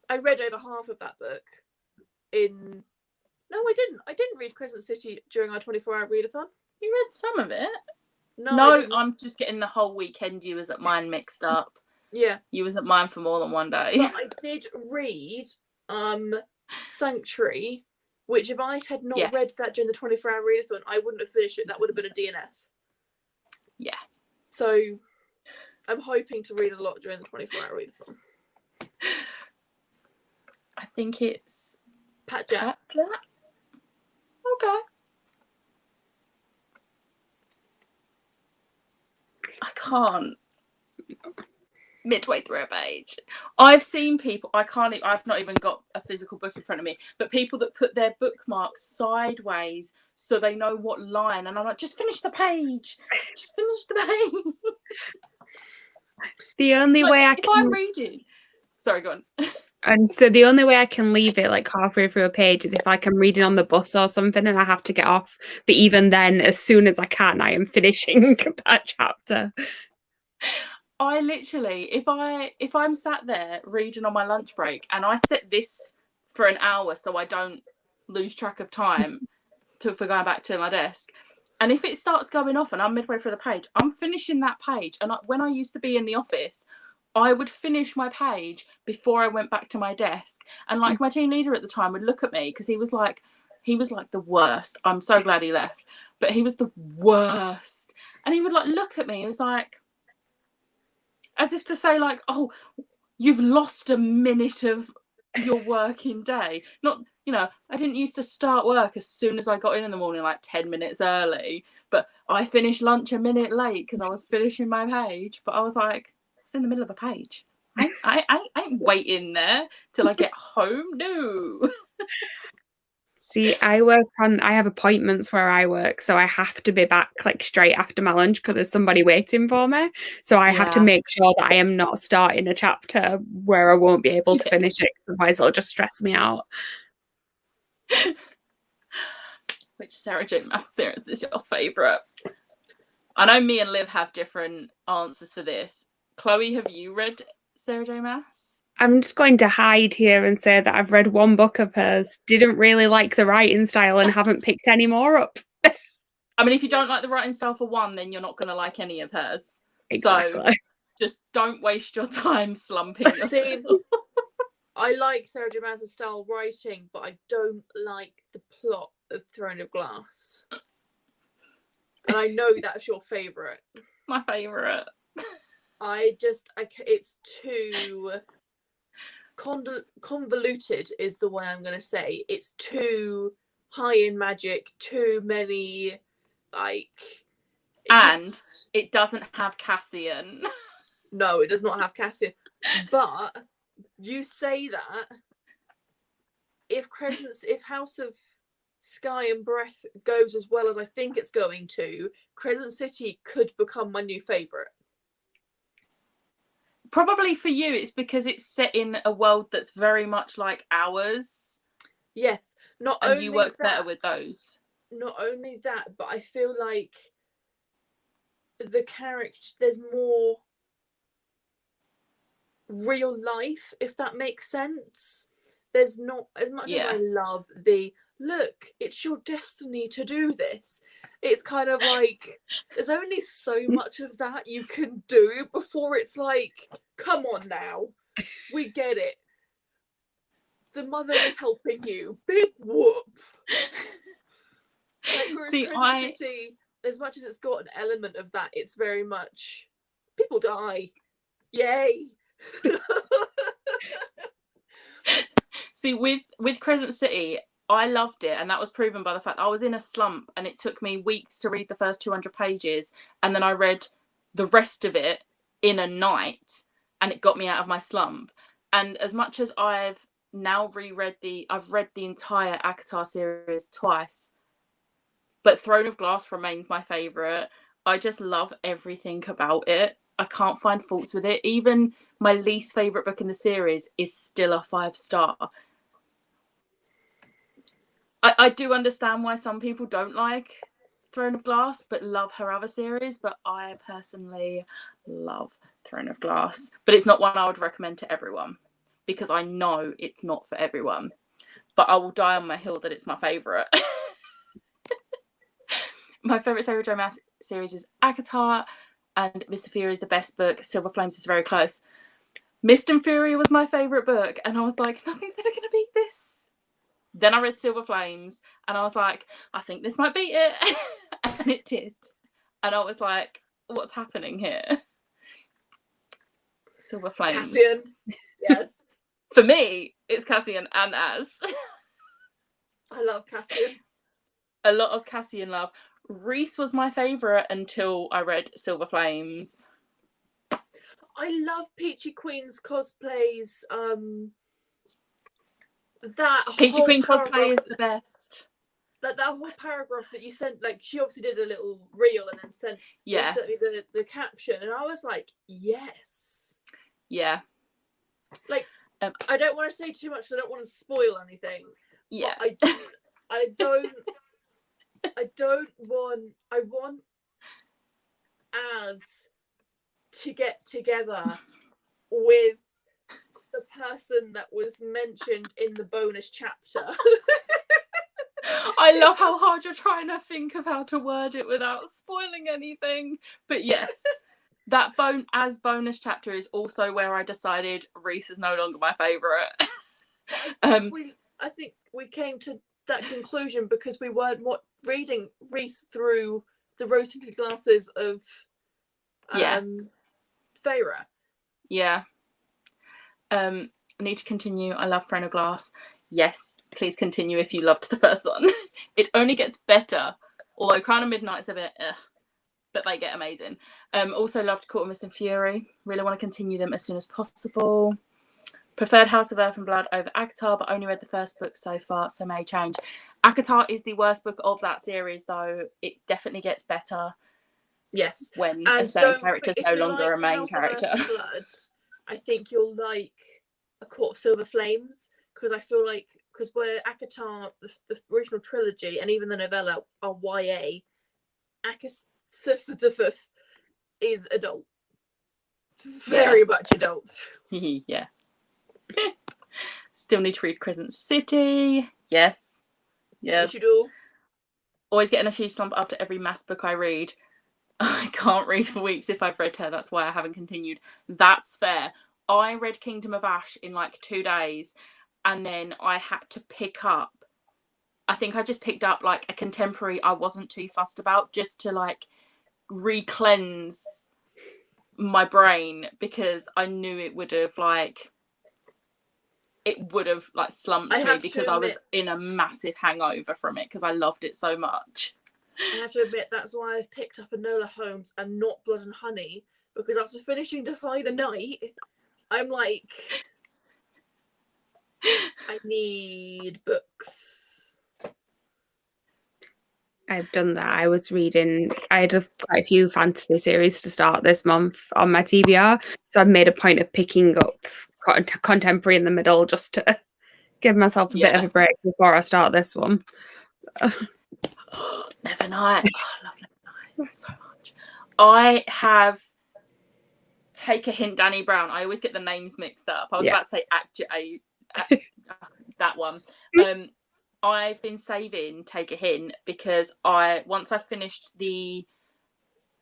Speaker 3: I read over half of that book in... No, I didn't. I didn't read Crescent City during our 24-hour readathon.
Speaker 1: You read some of it.
Speaker 3: No,
Speaker 1: I'm just getting the whole weekend you was at mine mixed up.
Speaker 3: Yeah.
Speaker 1: You was at mine for more than one day.
Speaker 3: But I did read Sanctuary, which if I had not read that during the 24-hour readathon, I wouldn't have finished it. That would have been a DNF.
Speaker 1: Yeah.
Speaker 3: So I'm hoping to read a lot during the 24-hour readathon.
Speaker 1: I think it's
Speaker 3: Pat Jack.
Speaker 1: Okay. I can't. Midway through a page. I've seen people, I've not even got a physical book in front of me, but people that put their bookmarks sideways so they know what line, and I'm like, just finish the page. Just finish the page.
Speaker 2: The only way I can...
Speaker 1: If I'm reading... Sorry, go on.
Speaker 2: And so the only way I can leave it like halfway through a page is if I can read it on the bus or something and I have to get off. But even then, as soon as I can, I am finishing that chapter.
Speaker 1: I literally, if I'm sat there reading on my lunch break and I set this for an hour so I don't lose track of time for going back to my desk, and if it starts going off and I'm midway through the page, I'm finishing that page. And when I used to be in the office, I would finish my page before I went back to my desk. And like my team leader at the time would look at me because he was like, He was like the worst. I'm so glad he left, but he was the worst. And he would like look at me. He was like, as if to say like, oh, you've lost a minute of your working day. Not, you know, I didn't used to start work as soon as I got in the morning, like 10 minutes early, but I finished lunch a minute late because I was finishing my page. But I was like, it's in the middle of a page. I ain't waiting there till I get home. No.
Speaker 2: See, I have appointments where I work, so I have to be back like straight after my lunch because there's somebody waiting for me. So I have to make sure that I am not starting a chapter where I won't be able to finish it, otherwise it'll just stress me out.
Speaker 1: Which Sarah J. Maas series is your favourite? I know me and Liv have different answers for this. Chloe, have you read Sarah J. Maas?
Speaker 2: I'm just going to hide here and say that I've read one book of hers, didn't really like the writing style, and haven't picked any more up.
Speaker 1: I mean, if you don't like the writing style for one, then you're not going to like any of hers.
Speaker 2: Exactly.
Speaker 1: So just don't waste your time slumping yourself.
Speaker 3: See, I like Sarah J. Maas' style writing, but I don't like the plot of Throne of Glass. And I know that's your favourite.
Speaker 1: My favourite.
Speaker 3: It's too convoluted is the one I'm going to say. It's too high in magic, too many, like...
Speaker 1: It doesn't have Cassian.
Speaker 3: No, it does not have Cassian. But you say that if House of Sky and Breath goes as well as I think it's going to, Crescent City could become my new favourite.
Speaker 1: Probably for you, it's because it's set in a world that's very much like ours.
Speaker 3: Yes.
Speaker 1: And you work better with those.
Speaker 3: Not only that, but I feel like the character, there's more real life, if that makes sense. There's not as much as I love the look, it's your destiny to do this. It's kind of like there's only so much of that you can do before it's like, come on now, we get it. The mother is helping you. Big whoop. Like, whereas City, as much as it's got an element of that, it's very much people die. Yay.
Speaker 1: See, with Crescent City, I loved it, and that was proven by the fact I was in a slump and it took me weeks to read the first 200 pages, and then I read the rest of it in a night, and it got me out of my slump. And as much as I've now I've read the entire ACOTAR series twice, but Throne of Glass remains my favourite. I just love everything about it. I can't find faults with it. Even my least favourite book in the series is still a 5-star. I do understand why some people don't like Throne of Glass, but love her other series. But I personally love Throne of Glass. But it's not one I would recommend to everyone, because I know it's not for everyone. But I will die on my hill that it's my favourite. My favourite Sarah J. Maas series is ACOTAR, and Mist and Fury is the best book. Silver Flames is very close. Mist and Fury was my favourite book, and I was like, nothing's ever going to beat this. Then I read Silver Flames, and I was like, I think this might beat it. And it did. And I was like, what's happening here? Silver Flames.
Speaker 3: Cassian. Yes.
Speaker 1: For me, it's Cassian and Az.
Speaker 3: I love Cassian.
Speaker 1: A lot of Cassian love. Reese was my favourite until I read Silver Flames.
Speaker 3: I love Peachy Queen's cosplays. That
Speaker 1: Peachy Queen cosplay is the best.
Speaker 3: That whole paragraph that you sent, like, she obviously did a little reel and then sent me the caption, and I was like, yes.
Speaker 1: Yeah.
Speaker 3: Like, I don't want to say too much, so I don't want to spoil anything.
Speaker 1: Yeah.
Speaker 3: I want Az to get together with the person that was mentioned in the bonus chapter.
Speaker 1: I love how hard you're trying to think of how to word it without spoiling anything. But yes, that Az bonus chapter is also where I decided Reese is no longer my favourite.
Speaker 3: I think we came to that conclusion because we weren't reading Reese through the rose-tinted glasses of Feyre.
Speaker 1: Yeah. I need to continue. I love Throne of Glass. Yes, please continue if you loved the first one. It only gets better. Although Crown of Midnight's a bit but they get amazing. Also loved Court of Mist and Fury. Really want to continue them as soon as possible. Preferred House of Earth and Blood over ACOTAR, but only read the first book so far, so may change. ACOTAR is the worst book of that series, though. It definitely gets better.
Speaker 3: Yes.
Speaker 1: When a certain character is no longer a main character.
Speaker 3: Blood, I think you'll like A Court of Silver Flames, because I feel like, because where ACOTAR, the original trilogy, and even the novella are YA, ACOTAR is adult. Very much adult.
Speaker 1: Yeah. Still need to read Crescent City. Yes.
Speaker 3: Yes, you do.
Speaker 1: Always getting a huge slump after every mass book I read. I can't read for weeks if I've read her. That's why I haven't continued. That's fair. I read Kingdom of Ash in like 2 days, and then I had to pick up. I think I just picked up like a contemporary I wasn't too fussed about, just to like re-cleanse my brain, because I knew it would have slumped me because I was in a massive hangover from it because I loved it so much.
Speaker 3: I have to admit, that's why I've picked up Enola Holmes and not Blood and Honey, because after finishing Defy the Night, I'm like, I need books.
Speaker 2: I've done that. I had quite a few fantasy series to start this month on my TBR, so I've made a point of picking up contemporary in the middle just to give myself a bit of a break before I start this one.
Speaker 1: Nevernight. I love Nevernight so much. I have Take a Hint, Danny Brown. I always get the names mixed up. I was about to say that one. I've been saving Take a Hint because once I finished the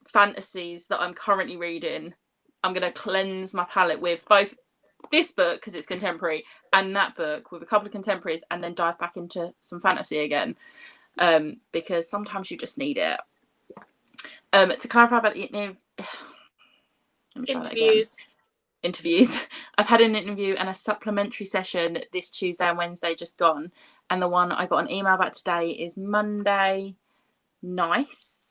Speaker 1: fantasies that I'm currently reading, I'm going to cleanse my palette with both this book because it's contemporary and that book with a couple of contemporaries, and then dive back into some fantasy again, because sometimes you just need it. To clarify about the interviews, I've had an interview and a supplementary session this Tuesday and Wednesday just gone, and the one I got an email about today is Monday. Nice.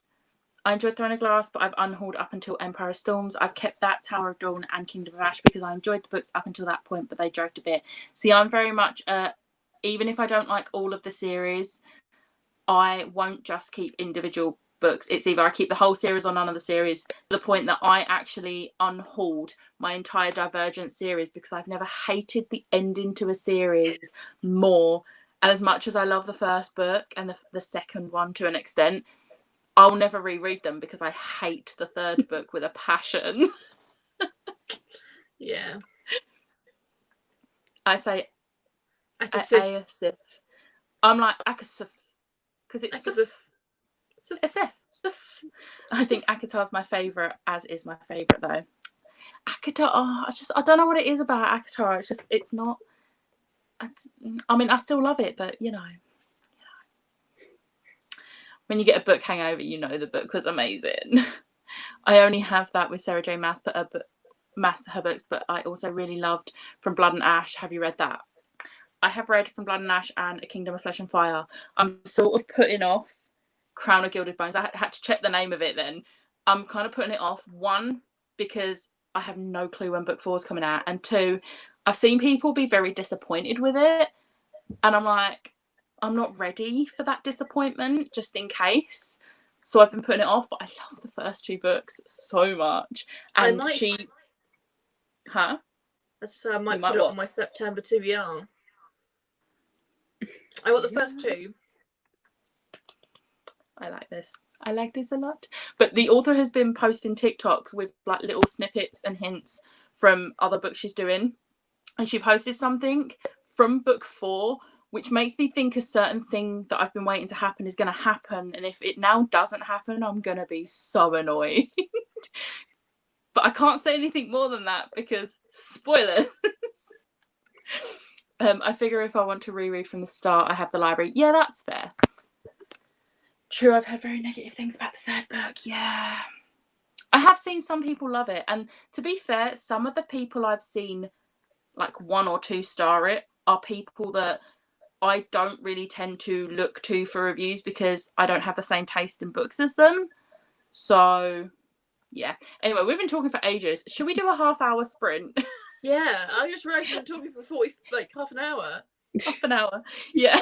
Speaker 1: I enjoyed Throne of Glass, but I've unhauled up until Empire of Storms. I've kept that, Tower of Dawn and Kingdom of Ash, because I enjoyed the books up until that point, but they dragged a bit. See, I'm very much, even if I don't like all of the series, I won't just keep individual books. It's either I keep the whole series or none of the series, to the point that I actually unhauled my entire Divergent series because I've never hated the ending to a series more. And as much as I love the first book and the second one to an extent, I'll never reread them because I hate the third book with a passion.
Speaker 3: Yeah.
Speaker 1: I say Asif. I'm like Akasif because it's Asif. I think ACOTAR's my favourite, as is my favourite though. ACOTAR, I don't know what it is about ACOTAR. It's not. I mean, I still love it, but you know. When you get a book hangover, you know the book was amazing. I only have that with Sarah J. Maas, her books, but I also really loved From Blood and Ash. Have you read that? I have read From Blood and Ash and A Kingdom of Flesh and Fire. I'm sort of putting off Crown of Gilded Bones. I had to check the name of it then. I'm kind of putting it off. 1, because I have no clue when book 4 is coming out. And 2, I've seen people be very disappointed with it. And I'm like, I'm not ready for that disappointment, just in case. So I've been putting it off, but I love the first 2 books so much. And
Speaker 3: I might put it on my September TBR. I got the first 2.
Speaker 1: I like this. I like this a lot. But the author has been posting TikToks with like little snippets and hints from other books she's doing. And she posted something from book 4, which makes me think a certain thing that I've been waiting to happen is going to happen. And if it now doesn't happen, I'm going to be so annoyed. But I can't say anything more than that because spoilers. I figure if I want to reread from the start, I have the library. Yeah, that's fair. True, I've heard very negative things about the third book. Yeah. I have seen some people love it. And to be fair, some of the people I've seen like 1 or 2 star it are people that I don't really tend to look to for reviews because I don't have the same taste in books as them. So, yeah. Anyway, we've been talking for ages. Should we do a half-hour sprint?
Speaker 3: Yeah, I just realised we've been talking for half an hour.
Speaker 1: Half an hour. Yeah.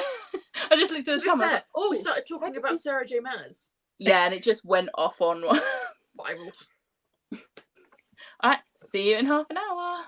Speaker 1: I just looked at the time. I was like,
Speaker 3: we started talking about Sarah J. Maas.
Speaker 1: Yeah, and it just went off on one.
Speaker 3: Spiraled.
Speaker 1: All right, see you in half an hour.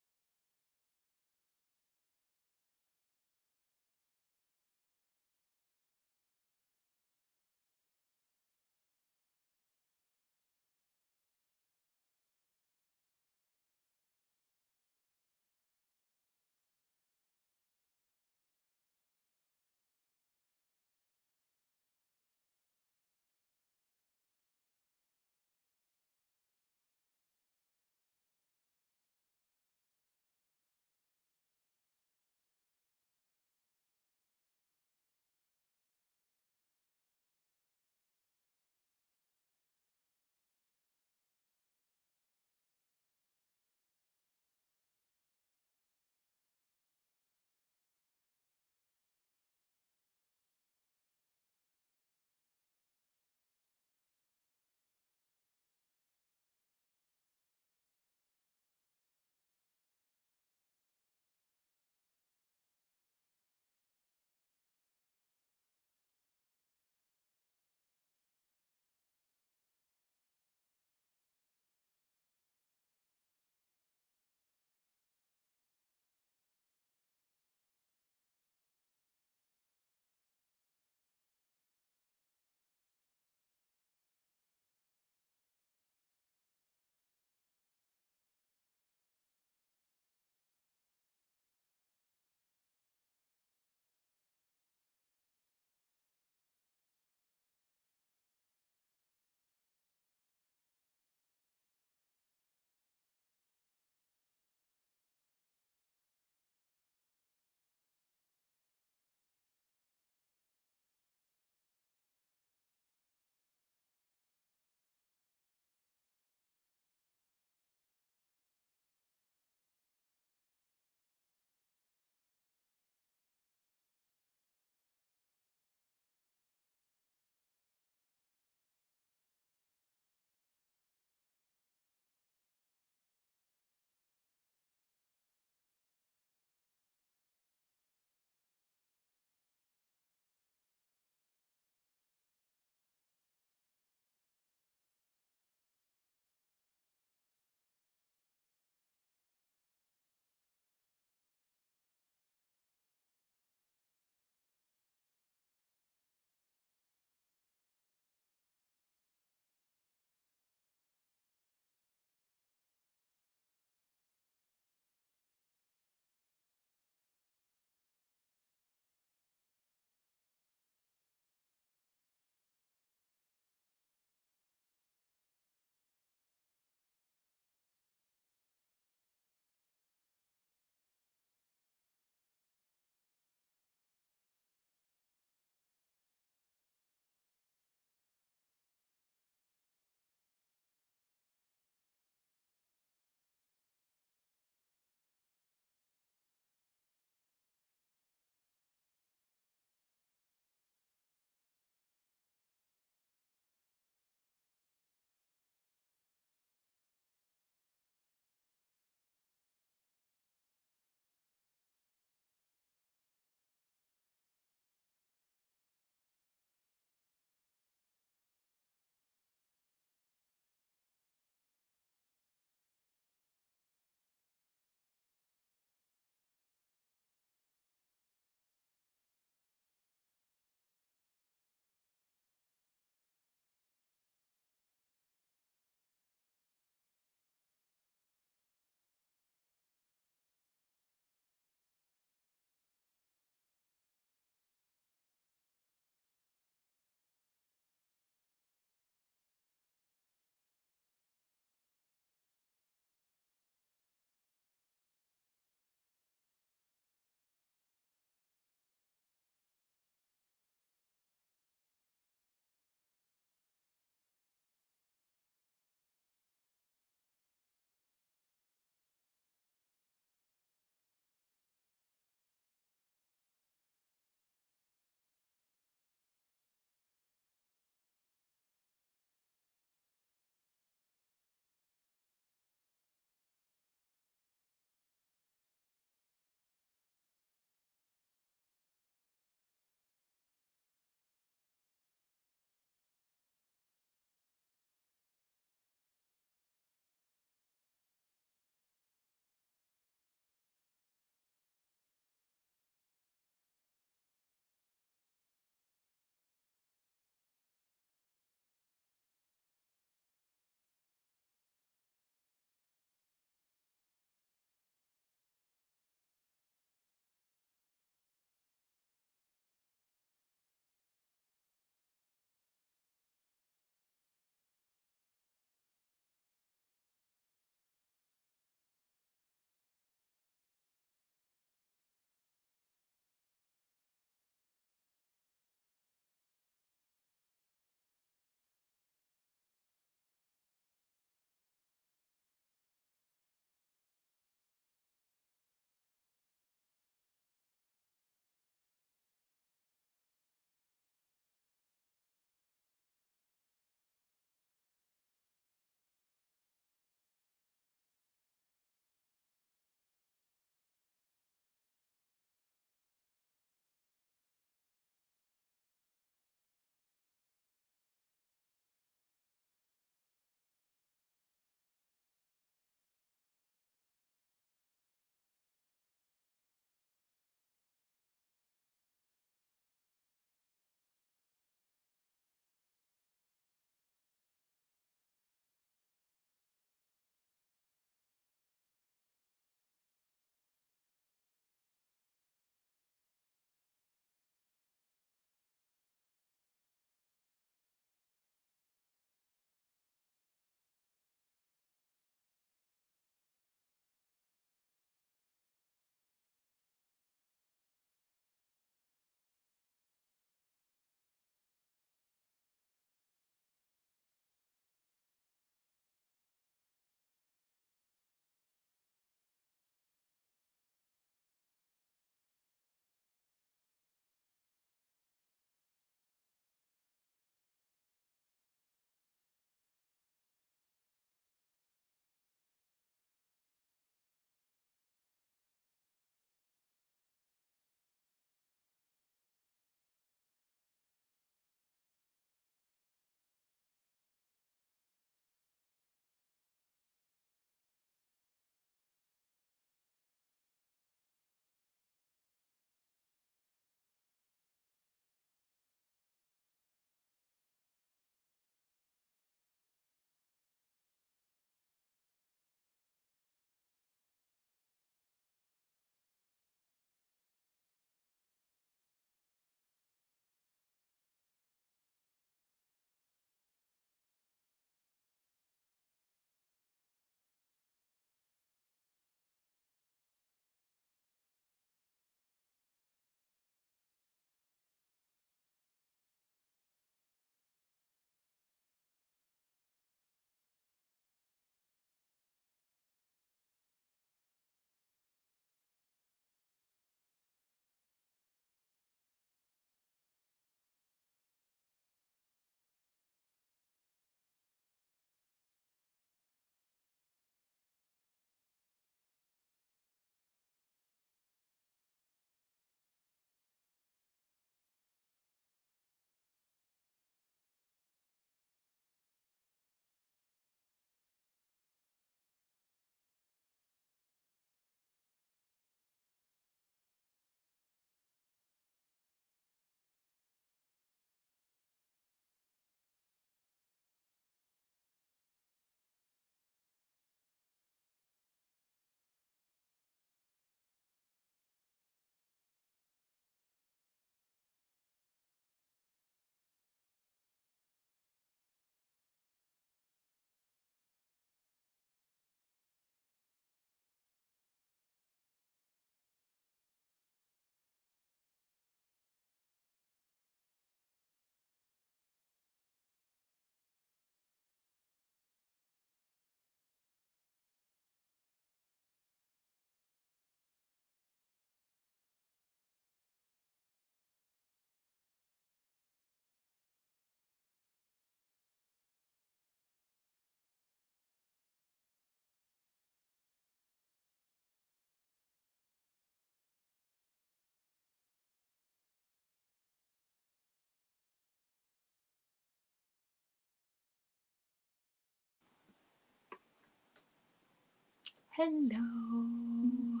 Speaker 1: Hello.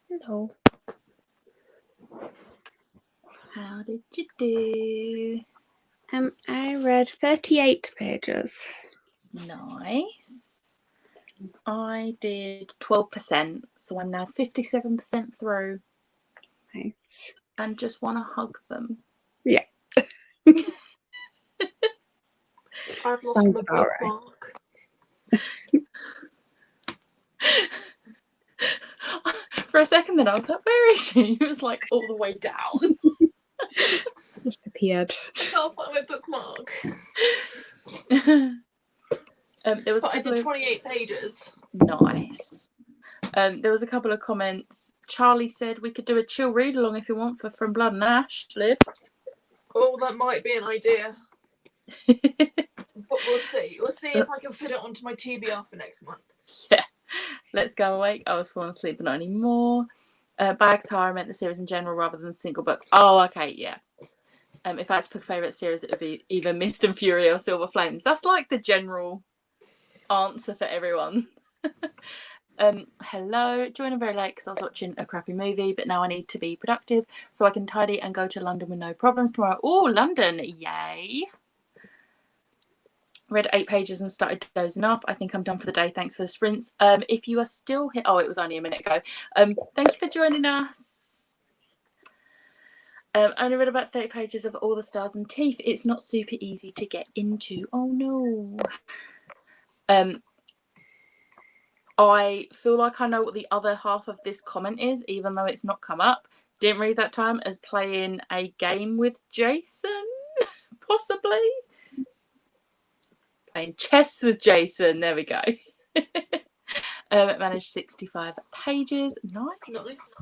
Speaker 2: Hello.
Speaker 1: How did you do?
Speaker 2: I read 38 pages.
Speaker 1: Nice. I did 12%, so I'm now 57% through.
Speaker 2: Nice.
Speaker 1: And just want to hug them.
Speaker 2: Yeah.
Speaker 3: I've lost
Speaker 2: Sounds
Speaker 3: my
Speaker 2: about
Speaker 3: bookmark.
Speaker 1: For a second then I was like, where is she? It was like all the way down.
Speaker 2: Just appeared.
Speaker 3: I can't find my bookmark.
Speaker 1: There was
Speaker 3: But I did
Speaker 1: of
Speaker 3: 28 pages.
Speaker 1: Nice. There was a couple of comments. Charlie said we could do a chill read along if you want for From Blood and Ash, Liv.
Speaker 3: Oh, that might be an idea. But we'll see. We'll see if I can fit it onto my TBR for next month.
Speaker 1: Yeah. Let's Go Awake. I was falling asleep, but not anymore. Bagtara meant the series in general rather than the single book. Oh, okay, yeah. If I had to pick a favourite series, it would be either Mist and Fury or Silver Flames. That's like the general answer for everyone. Hello, joining very late because I was watching a crappy movie, but now I need to be productive so I can tidy and go to London with no problems tomorrow. Oh, London, yay. Read 8 pages and started dozing off. I think I'm done for the day. Thanks for the sprints. If you are still here, oh, it was only a minute ago. Thank you for joining us. I only read about 30 pages of All the Stars and Teeth. It's not super easy to get into. Oh no. I feel like I know what the other half of this comment is, even though it's not come up. Didn't read that time as playing a game with Jason, possibly. Playing chess with Jason. There we go. Managed 65 pages. Nice.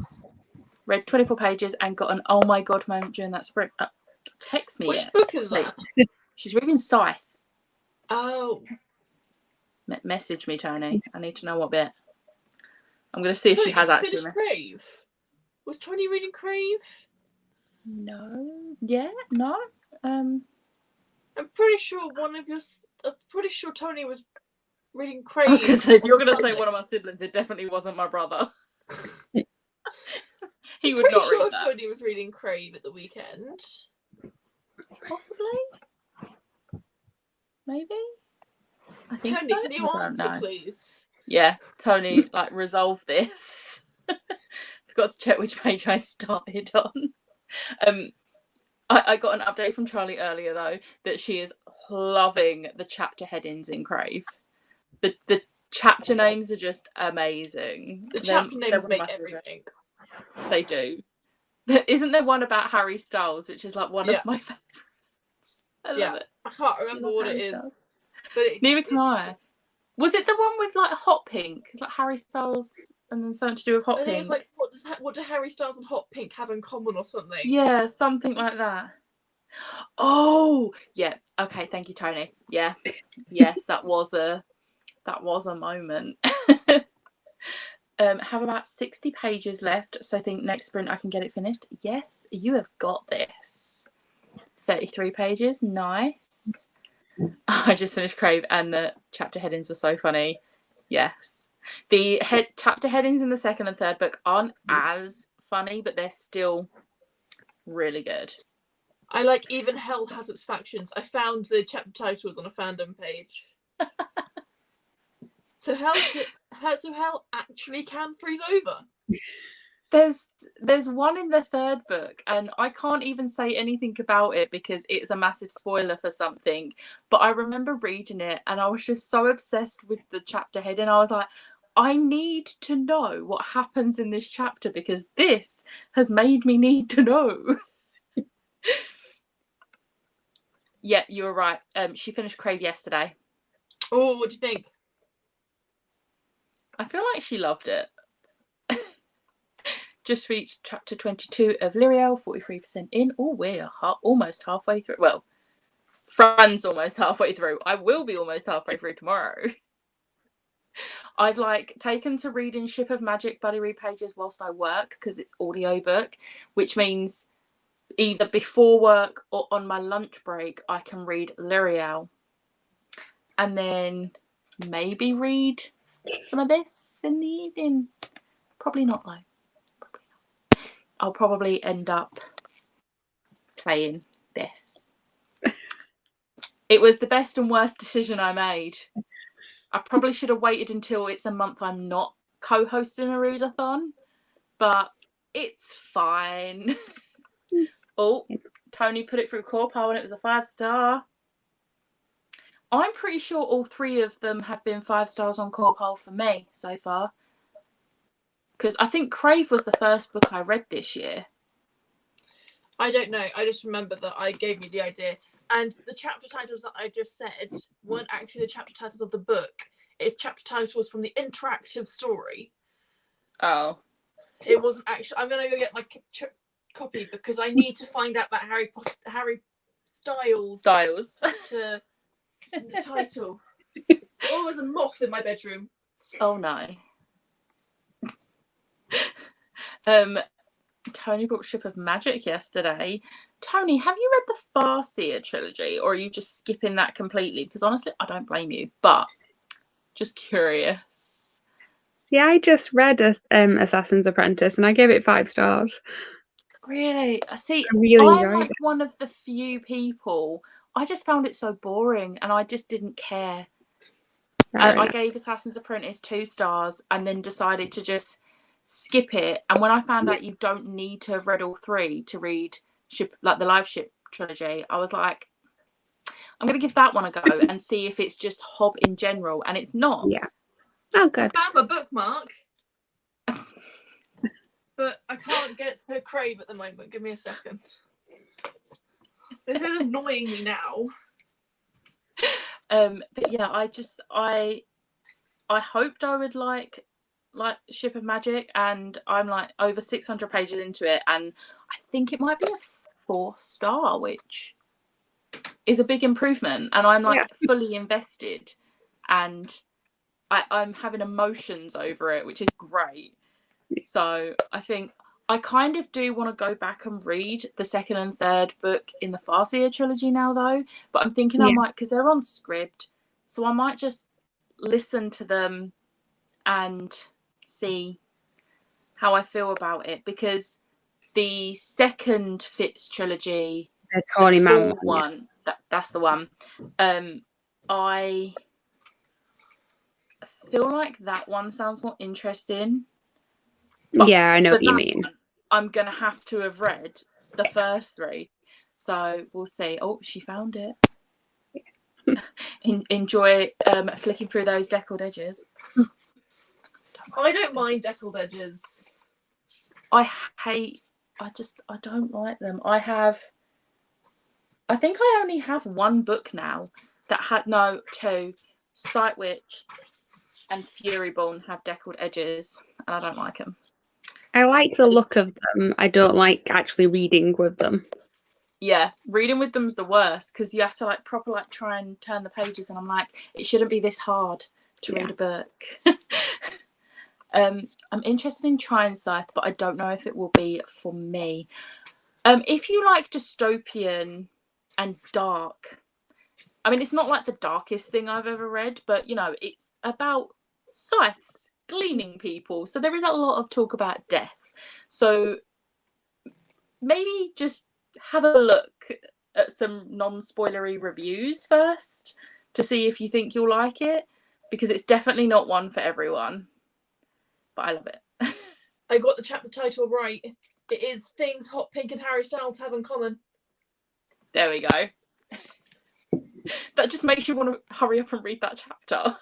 Speaker 1: Read 24 pages and got an oh my god moment during that sprint. Text me.
Speaker 3: Which book is that?
Speaker 1: She's reading Scythe.
Speaker 3: Oh.
Speaker 1: Message me, Tony. I need to know what bit. I'm going to see if she has actually
Speaker 3: finished Crave. Was Tony reading Crave?
Speaker 1: No. Yeah. No.
Speaker 3: I'm pretty sure I'm pretty sure Tony was reading Crave.
Speaker 1: I was going to say, if you're going to say one of my siblings, it definitely wasn't my brother. He would not read that.
Speaker 3: Tony was reading Crave at the weekend.
Speaker 1: Possibly. Maybe. I think
Speaker 3: Tony,
Speaker 1: so.
Speaker 3: can you answer, please?
Speaker 1: Yeah, Tony, like, resolve this. Forgot to check which page I started on. I got an update from Charlie earlier, though, that she is loving the chapter headings in Crave. The chapter names are just amazing.
Speaker 3: The chapter names make everything.
Speaker 1: They do. Isn't there one about Harry Styles, which is like one of my favourites? I love it.
Speaker 3: I can't remember what it is. But
Speaker 1: neither can I. Was it the one with like Hot Pink? It's like Harry Styles and then something to do with Hot Pink.
Speaker 3: It's like what do Harry Styles and Hot Pink have in common or something?
Speaker 1: Yeah, something like that. Oh, yeah. Okay, thank you, Tony. Yeah. Yes, that was a moment. Have about 60 pages left, so I think next sprint I can get it finished. Yes, you have got this. 33 pages, nice. I just finished Crave and the chapter headings were so funny. Yes. The chapter headings in the second and third book aren't as funny, but they're still really good.
Speaker 3: I like Even Hell Has Its Factions. I found the chapter titles on a fandom page. So hell actually can freeze over.
Speaker 1: There's one in the third book, and I can't even say anything about it because it's a massive spoiler for something. But I remember reading it, and I was just so obsessed with the chapter heading. I was like, I need to know what happens in this chapter because this has made me need to know. Yeah, you were right. She finished Crave yesterday.
Speaker 3: Oh, what do you think?
Speaker 1: I feel like she loved it. Just reached chapter 22 of Lyriel, 43% in. Oh, we're almost halfway through. Well, Fran's almost halfway through. I will be almost halfway through tomorrow. I've taken to reading Ship of Magic buddy read pages whilst I work because it's audiobook, which means either before work or on my lunch break I can read Lyriel and then maybe read some of this in the evening. Probably not, though. Probably not. I'll probably end up playing this. It was the best and worst decision I made. I probably should have waited until it's a month I'm not co-hosting a readathon, but it's fine. Oh, Tony put it through Corpo and it was a 5-star. I'm pretty sure all 3 of them have been 5 stars on Corpo for me so far. Because I think Crave was the first book I read this year.
Speaker 3: I don't know. I just remember that I gave you the idea. And the chapter titles that I just said weren't actually the chapter titles of the book. It's chapter titles from the interactive story.
Speaker 1: Oh.
Speaker 3: It wasn't actually... I'm going to go get my copy because I need to find out that Harry Styles to the title. Oh, there's a moth in my bedroom.
Speaker 1: Oh no. Tony brought Ship of Magic yesterday. Tony, have you read the Farseer trilogy, or are you just skipping that completely? Because honestly, I don't blame you, but just curious.
Speaker 2: See, I just read Assassin's Apprentice and I gave it 5 stars.
Speaker 1: Really? See,
Speaker 2: I'm
Speaker 1: like one of the few people. I just found it so boring and I just didn't care. I gave Assassin's Apprentice 2 stars and then decided to just skip it. And when I found out you don't need to have read all 3 to read the Live Ship trilogy, I was like, I'm going to give that one a go and see if it's just Hob in general. And it's not.
Speaker 2: Yeah. Oh, good.
Speaker 3: I have a bookmark. But I can't get to Crave at the moment. Give me a second. This is annoying me now.
Speaker 1: But yeah, I hoped I would like Ship of Magic, and I'm like over 600 pages into it, and I think it might be a 4-star, which is a big improvement. And I'm like fully invested, and I'm having emotions over it, which is great. So I think I kind of do want to go back and read the 2nd and 3rd book in the Farseer trilogy now, though. But I'm thinking I might, because they're on script, so I might just listen to them and see how I feel about it. Because the 2nd Fitz trilogy,
Speaker 2: the Tawny Man
Speaker 1: one, that's the one. I feel like that one sounds more interesting. But
Speaker 2: yeah, I know what you mean.
Speaker 1: I'm going to have to have read the first 3. So we'll see. Oh, she found it. Enjoy flicking through those deckled edges.
Speaker 3: I don't mind deckled edges.
Speaker 1: I don't like them. I think I only have 1 book now that had 2. Sightwitch and Furyborn have deckled edges, and I don't like them.
Speaker 2: I like the look of them. I don't like actually reading with them.
Speaker 1: Yeah, reading with them's the worst because you have to proper try and turn the pages, and I'm like, it shouldn't be this hard to read a book. I'm interested in trying Scythe, but I don't know if it will be for me. If you like dystopian and dark, I mean, it's not like the darkest thing I've ever read, but it's about scythes gleaning people, so there is a lot of talk about death. So maybe just have a look at some non-spoilery reviews first to see if you think you'll like it, because it's definitely not one for everyone, but I love it.
Speaker 3: I got the chapter title right. It is Things Hot Pink and Harry Styles Have in Common.
Speaker 1: There we go. That just makes you want to hurry up and read that chapter.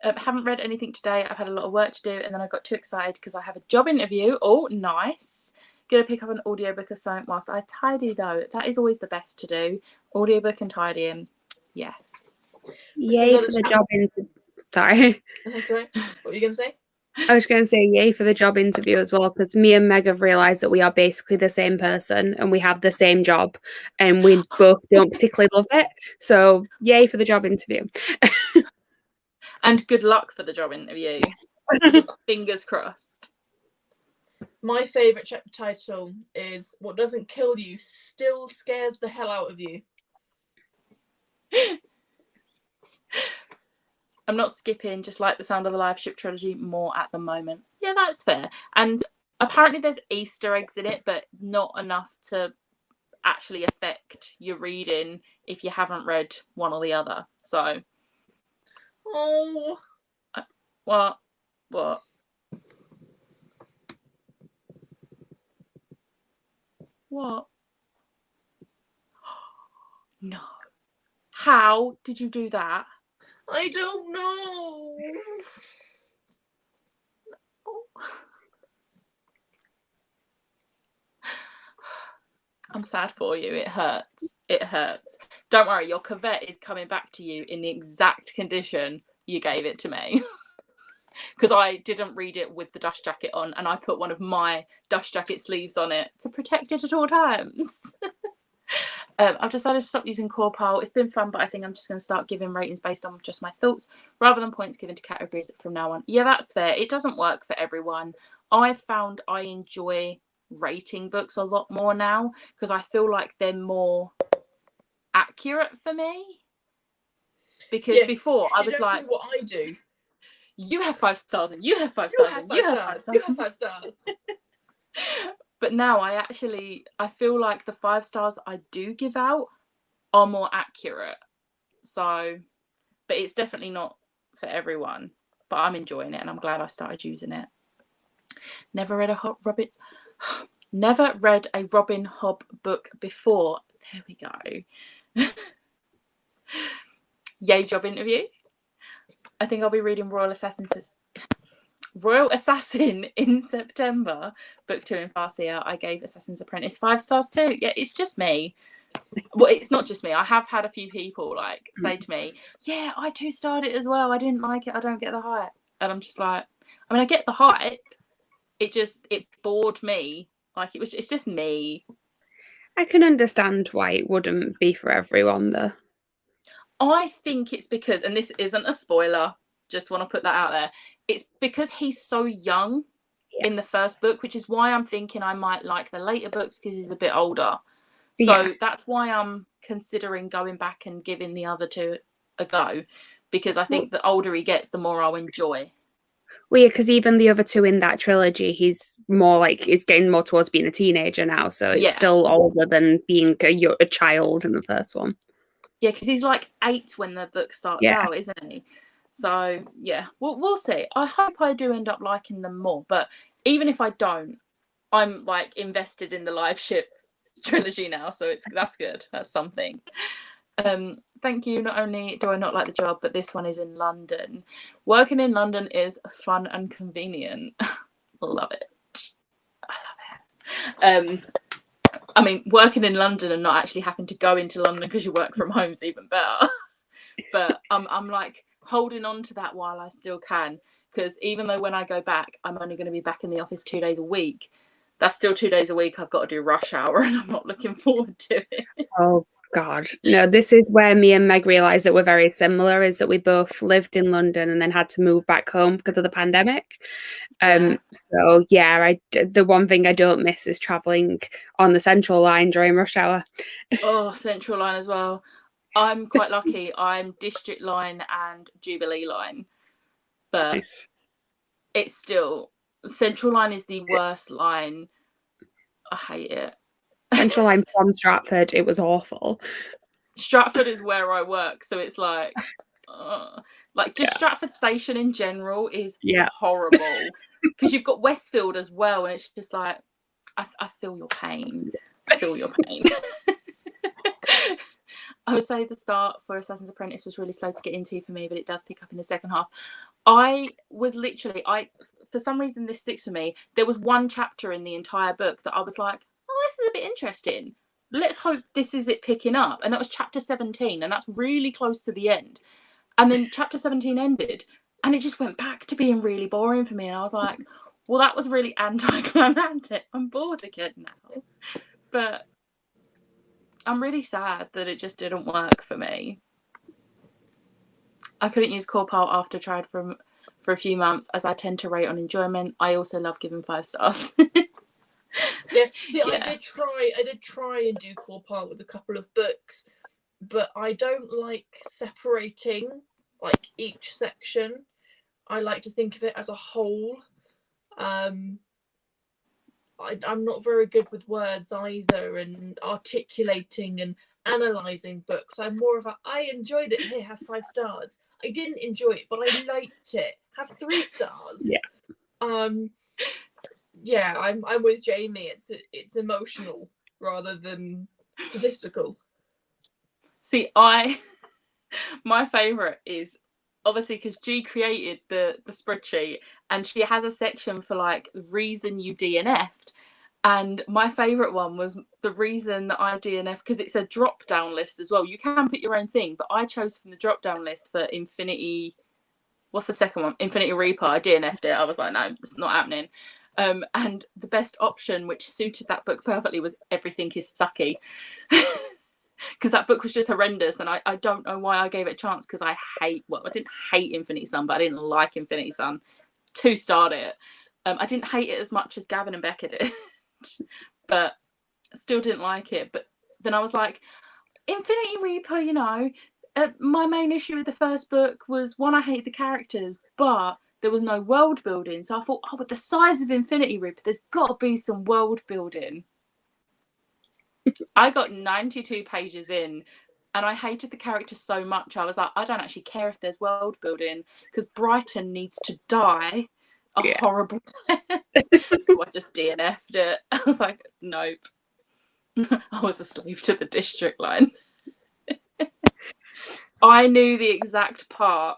Speaker 1: Haven't read anything today. I've had a lot of work to do, and then I got too excited because I have a job interview. Oh, nice. Gonna pick up an audiobook or something whilst I tidy, though. That is always the best to do. Audiobook and tidying. Yes.
Speaker 2: Yay for the job interview. Sorry.
Speaker 3: Sorry. What were you going to say?
Speaker 2: I was going to say yay for the job interview as well, because me and Meg have realised that we are basically the same person and we have the same job and we both don't particularly love it. So yay for the job interview.
Speaker 1: And good luck for the job interview. Fingers crossed.
Speaker 3: My favourite chapter title is What Doesn't Kill You Still Scares the Hell Out of You.
Speaker 1: I'm not skipping Just Like the Sound of the Life ship trilogy more at the moment. Yeah, that's fair. And apparently there's Easter eggs in it, but not enough to actually affect your reading if you haven't read one or the other. So, what? No. How did you do that?
Speaker 3: I don't know.
Speaker 1: I'm sad for you. It hurts. It hurts. Don't worry, your cuvette is coming back to you in the exact condition you gave it to me. Because I didn't read it with the dust jacket on, and I put one of my dust jacket sleeves on it to protect it at all times. I've decided to stop using Corpal. It's been fun, but I think I'm just going to start giving ratings based on just my thoughts rather than points given to categories from now on. Yeah, that's fair. It doesn't work for everyone. I found I enjoy rating books a lot more now because I feel like they're more accurate for me. Because before I was like,
Speaker 3: do what I do.
Speaker 1: You have 5 stars and you have 5 stars and you have 5 stars.
Speaker 3: You have 5 stars.
Speaker 1: But now I feel like the 5 stars I do give out are more accurate. So, but it's definitely not for everyone. But I'm enjoying it and I'm glad I started using it. Never read a Robin Hobb book before. There we go. Yay job interview. I think I'll be reading Royal Assassin in September. Book 2 in Farseer. I gave Assassin's Apprentice 5 stars too. Yeah, it's just me. Well, it's not just me. I have had a few people like say to me, yeah, I 2-starred it as well. I didn't like it. I don't get the hype. And I'm just like, I mean, I get the hype. It bored me. Like it's just me.
Speaker 2: I can understand why it wouldn't be for everyone though.
Speaker 1: I think it's because, and this isn't a spoiler, just want to put that out there. It's because he's so young in the first book, which is why I'm thinking I might like the later books because he's a bit older. So that's why I'm considering going back and giving the other 2 a go, because I think the older he gets, the more I'll enjoy.
Speaker 2: Well, yeah, because even the other 2 in that trilogy, he's getting more towards being a teenager now, so it's still older than being a child in the first one.
Speaker 1: Yeah, because he's like 8 when the book starts out, isn't he? So, yeah, we'll see. I hope I do end up liking them more. But even if I don't, I'm like invested in the live ship trilogy now. So that's good. That's something. Thank you. Not only do I not like the job, but this one is in London. Working in London is fun and convenient. Love it. I love it. I mean, working in London and not actually having to go into London because you work from home is even better. But I'm like holding on to that while I still can, because even though when I go back, I'm only going to be back in the office 2 days a week. That's still 2 days a week I've got to do rush hour, and I'm not looking forward to it. Oh,
Speaker 2: God. No, this is where me and Meg realised that we're very similar, is that we both lived in London and then had to move back home because of the pandemic. So, yeah, the one thing I don't miss is travelling on the Central Line during rush hour.
Speaker 1: Oh, Central Line as well. I'm quite lucky. I'm District Line and Jubilee Line. But it's still... Central Line is the worst line. I hate it.
Speaker 2: Central Line from Stratford, it was awful.
Speaker 1: Stratford is where I work, so it's like Stratford Station in general is horrible, because you've got Westfield as well, and it's just like I feel your pain. I feel your pain. I would say the start for Assassin's Apprentice was really slow to get into for me, but it does pick up in the second half. For some reason this sticks with me. There was one chapter in the entire book that I was like, oh, this is a bit interesting. Let's hope this is it picking up. And that was chapter 17, and that's really close to the end. And then chapter 17 ended, and it just went back to being really boring for me. And I was like, well, that was really anticlimactic. I'm bored again now. But I'm really sad that it just didn't work for me. I couldn't use Corpal after I tried for a few months, as I tend to rate on enjoyment. I also love giving 5 stars.
Speaker 3: I did try and do Corpal with a couple of books, but I don't like separating like each section. I like to think of it as a whole. I'm not very good with words either, and articulating and analysing books. I'm more of a, I enjoyed it, here, have 5 stars. I didn't enjoy it, but I liked it, have 3 stars. Yeah. I'm with Jamie. It's emotional rather than statistical.
Speaker 1: See, my favourite is obviously because G created the spreadsheet, and she has a section for like reason you DNF'd. And my favourite one was the reason that I DNF, because it's a drop down list as well. You can put your own thing, but I chose from the drop down list for Infinity. What's the second one? Infinity Reaper. I DNF'd it. I was like, no, it's not happening. And the best option, which suited that book perfectly, was Everything is Sucky. Because that book was just horrendous, and I don't know why I gave it a chance, because I didn't hate Infinity Sun, but I didn't like Infinity Sun. 2-starred it. I didn't hate it as much as Gavin and Becca did, but still didn't like it. But then I was like, Infinity Reaper, you know, my main issue with the first book was, one, I hate the characters, but there was no world building. So I thought, with the size of Infinity Reaper, there's got to be some world building. I got 92 pages in, and I hated the characters so much. I was like, I don't actually care if there's world building, because Brighton needs to die a horrible death. So I just DNF'd it. I was like, nope. I was a slave to the district line. I knew the exact part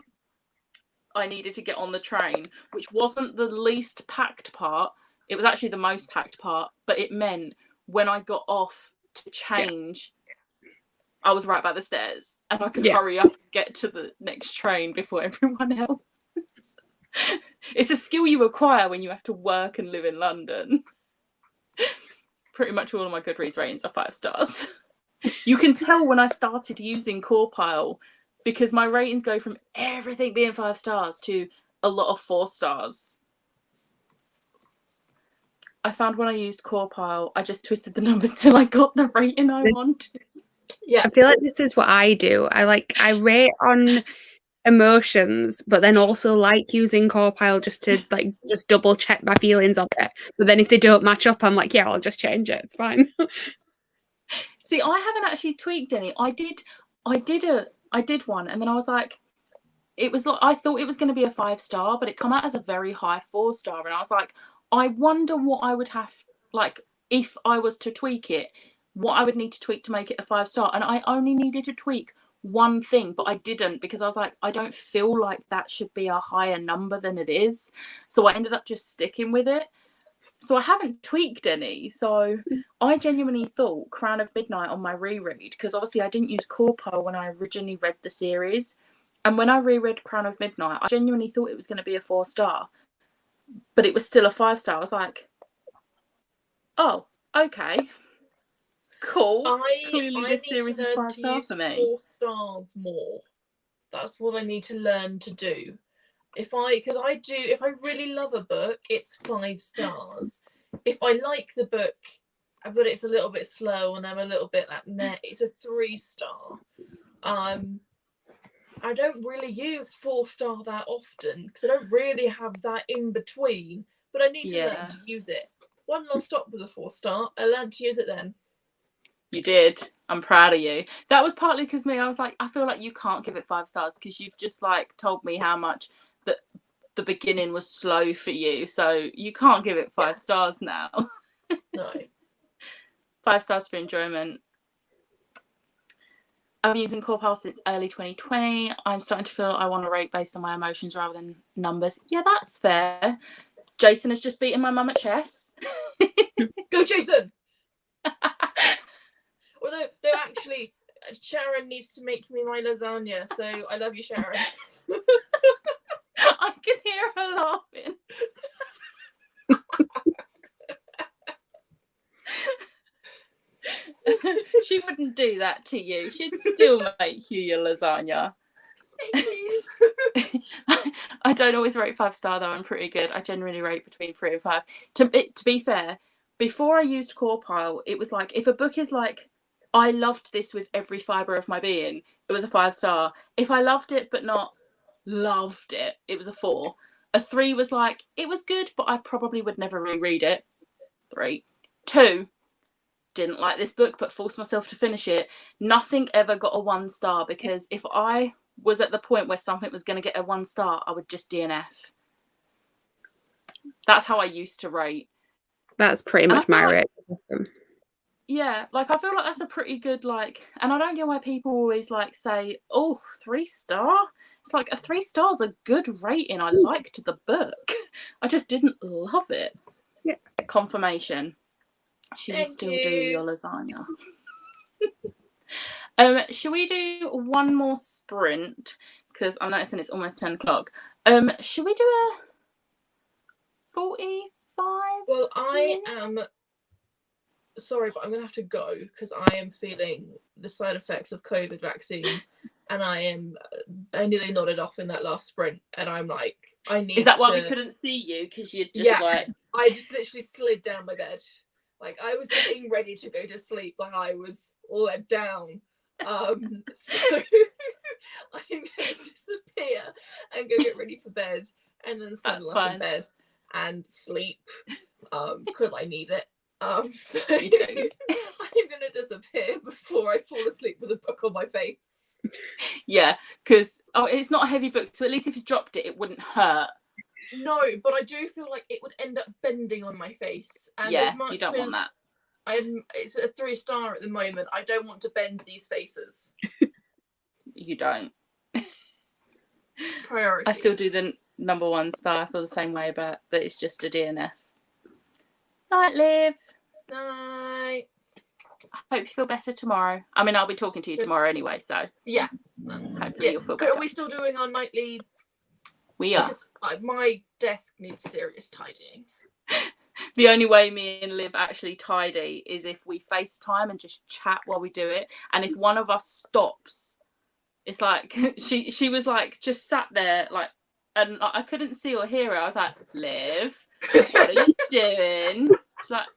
Speaker 1: I needed to get on the train, which wasn't the least packed part. It was actually the most packed part, but it meant when I got off to change, I was right by the stairs, and I could hurry up and get to the next train before everyone else. It's a skill you acquire when you have to work and live in London. Pretty much all of my Goodreads ratings are 5 stars. You can tell when I started using Corpile, because my ratings go from everything being 5 stars to a lot of 4 stars. I found when I used Corpile, I just twisted the numbers till I got the rating I wanted.
Speaker 2: Yeah, I feel like this is what I do. I rate on emotions, but then also like using Corpile just to just double check my feelings of it. But then if they don't match up, I'm like, yeah, I'll just change it. It's fine.
Speaker 1: See, I haven't actually tweaked any. I did one, and then I was like, it was like, I thought it was going to be a 5 star, but it come out as a very high 4 star, and I was like, I wonder what I would have, like, if I was to tweak it, what I would need to tweak to make it a 5 star. And I only needed to tweak one thing, but I didn't, because I was like, I don't feel like that should be a higher number than it is. So I ended up just sticking with it. So I haven't tweaked any. So I genuinely thought Crown of Midnight on my reread, because obviously I didn't use Corpile when I originally read the series. And when I reread Crown of Midnight, I genuinely thought it was going to be a 4 star. But it was still a 5 star. I was like, oh, okay. Cool. Clearly this series is 5 stars for me.
Speaker 3: 4 stars more. That's what I need to learn to do. If I really love a book, it's 5 stars. If I like the book, but it's a little bit slow and I'm a little bit like, meh, it's a 3 star. I don't really use 4 star that often, because I don't really have that in between, but I need to learn to use it. One Lost Stop was a 4 star. I learned to use it then.
Speaker 1: You did. I'm proud of you. That was partly because I was like, I feel like you can't give it 5 stars because you've just like told me how much that the beginning was slow for you. So you can't give it 5 stars now.
Speaker 3: No.
Speaker 1: 5 stars for enjoyment. I've been using Corpile since early 2020. I'm starting to feel I want to rate based on my emotions rather than numbers. Yeah, that's fair. Jason has just beaten my mum at chess.
Speaker 3: Go, Jason! Although, no, actually, Sharon needs to make me my lasagna, so I love you, Sharon.
Speaker 1: I can hear her laughing. She wouldn't do that to you. She'd still make you your lasagna.
Speaker 3: Thank you.
Speaker 1: I don't always rate 5 star though. I'm pretty good. I generally rate between 3 and 5. To be fair, before I used Corpile, it was like, if a book is like, I loved this with every fibre of my being, it was a 5 star. If I loved it but not loved it. It was a 4. A 3 was like, it was good, but I probably would never reread it. 3. 2, didn't like this book, but forced myself to finish it. Nothing ever got a 1 star, because if I was at the point where something was going to get a 1 star, I would just DNF. That's how I used to rate.
Speaker 2: That's pretty much my rating system.
Speaker 1: Yeah, like I feel like that's a pretty good, like, and I don't get why people always like say, oh, 3 star. It's like a 3 star's a good rating. I liked the book. I just didn't love it.
Speaker 2: Yeah.
Speaker 1: Confirmation. Should we still do your lasagna? Should we do one more sprint? Because I'm noticing it's almost 10 o'clock. Should we do a 45?
Speaker 3: Well, I am sorry, but I'm going to have to go because I am feeling the side effects of COVID vaccine, and I nearly nodded off in that last sprint, and I'm like, I need.
Speaker 1: Is that why we couldn't see you? Because you're just like.
Speaker 3: I just literally slid down my bed. Like I was getting ready to go to sleep, like I was let down. So I'm going to disappear and go get ready for bed, and then snuggle up in bed and sleep because I need it. So I'm gonna disappear before I fall asleep with a book on my face.
Speaker 1: Yeah, because it's not a heavy book, so at least if you dropped it, it wouldn't hurt.
Speaker 3: No, but I do feel like it would end up bending on my face. And
Speaker 1: yeah,
Speaker 3: as much
Speaker 1: you don't want that.
Speaker 3: It's a 3 star at the moment. I don't want to bend these faces.
Speaker 1: You don't.
Speaker 3: Priorities.
Speaker 1: I still do the number 1 star. I feel the same way about that. It's just a DNF. Night, Liv.
Speaker 3: Night.
Speaker 1: I hope you feel better tomorrow. I mean, I'll be talking to you tomorrow anyway, so
Speaker 3: yeah.
Speaker 1: Hopefully you'll feel better.
Speaker 3: Are we still doing our nightly?
Speaker 1: We are.
Speaker 3: Because my desk needs serious tidying.
Speaker 1: The only way me and Liv actually tidy is if we FaceTime and just chat while we do it. And if one of us stops, it's like she was like just sat there like, and I couldn't see or hear her. I was like, Liv, what are you doing? She's like,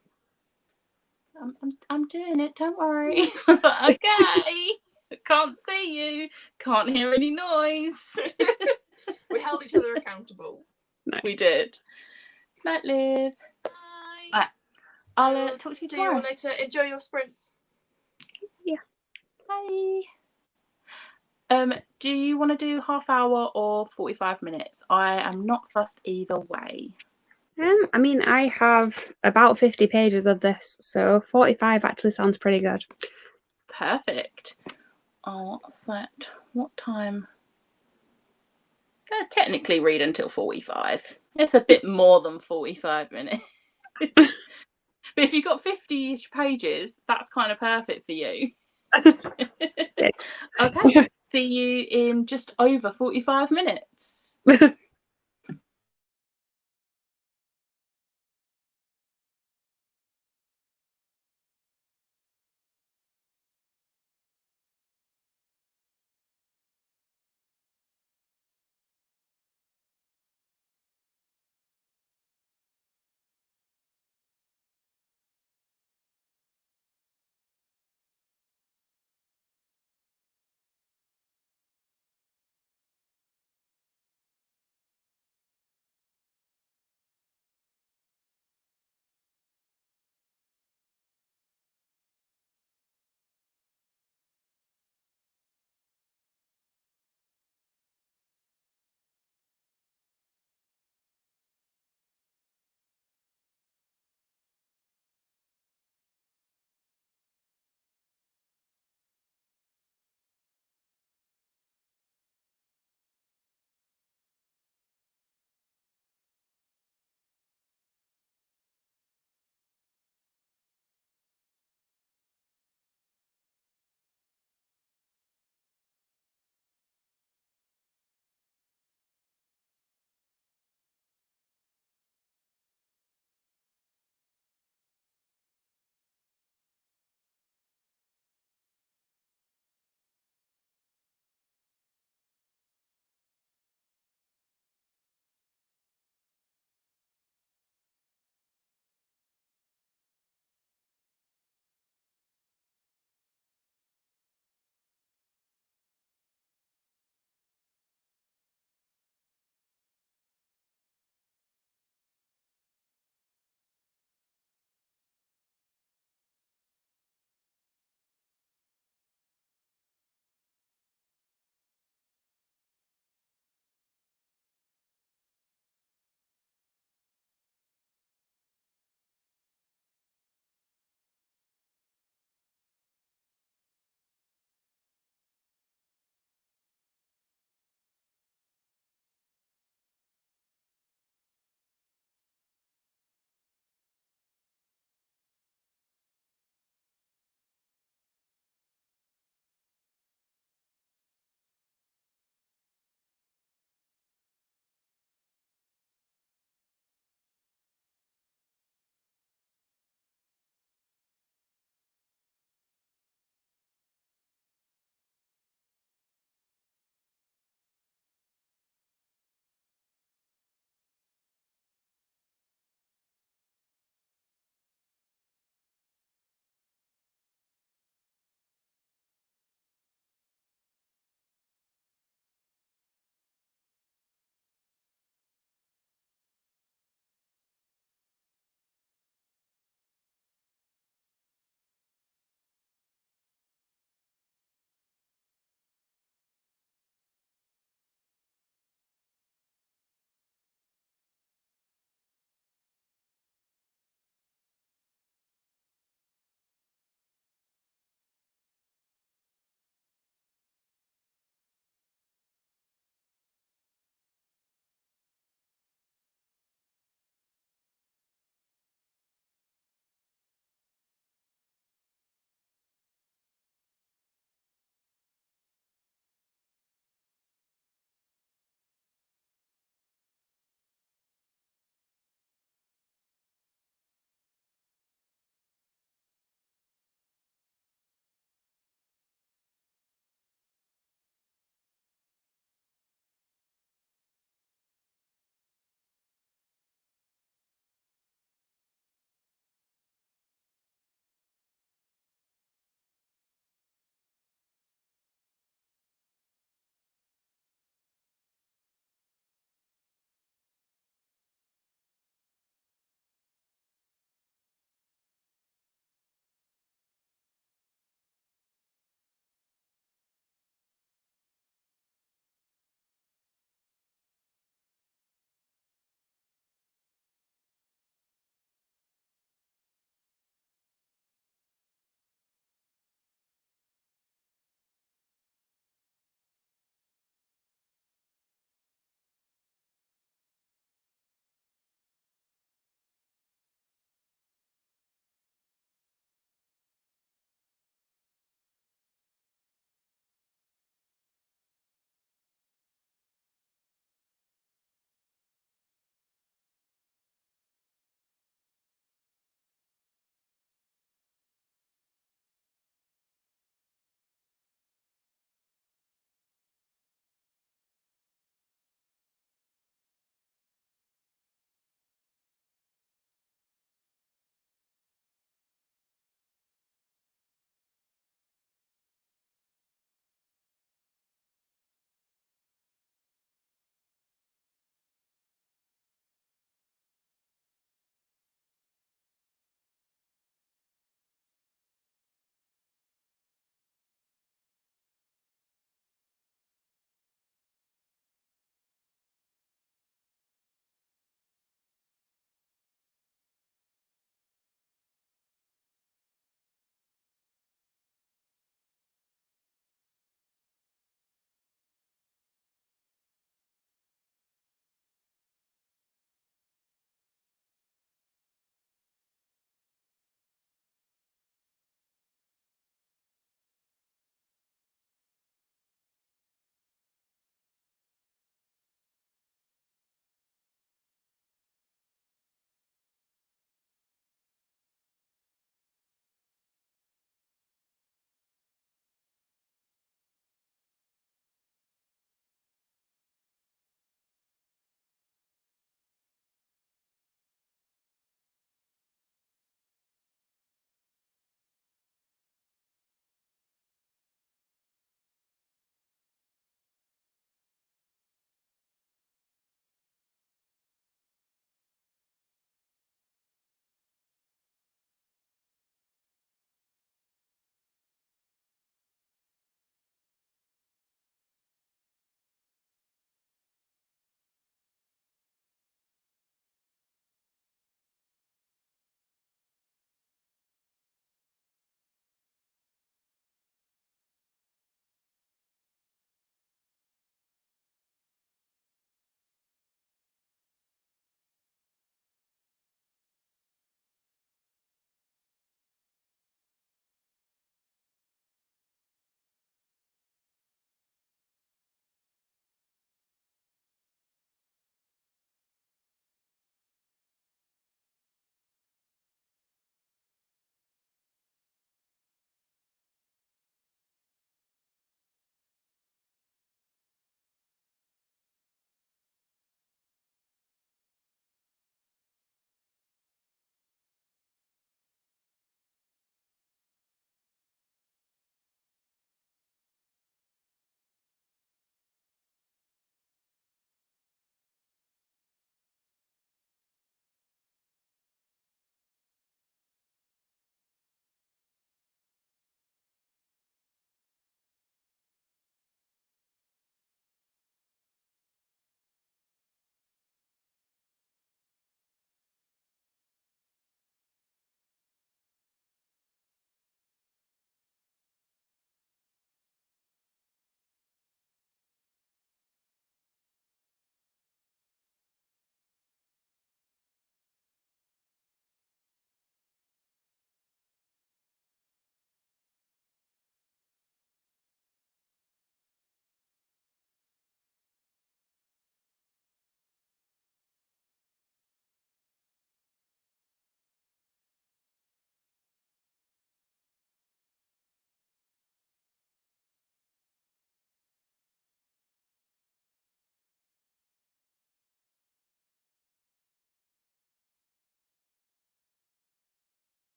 Speaker 1: I'm doing it. Don't worry. I was like, okay. Can't see you. Can't hear any noise.
Speaker 3: We held each other accountable.
Speaker 1: Nice. We did. Night, Liv.
Speaker 3: Bye.
Speaker 1: Right. I'll talk to you tomorrow.
Speaker 3: See you later. Enjoy your sprints.
Speaker 2: Yeah.
Speaker 1: Bye. Do you want to do half hour or 45 minutes? I am not fussed either way.
Speaker 2: I mean, I have about 50 pages of this, so 45 actually sounds pretty good.
Speaker 1: Perfect. I'll set what time? Technically read until 45. It's a bit more than 45 minutes. But if you've got 50-ish pages, that's kind of perfect for you. Okay. See you in just over 45 minutes.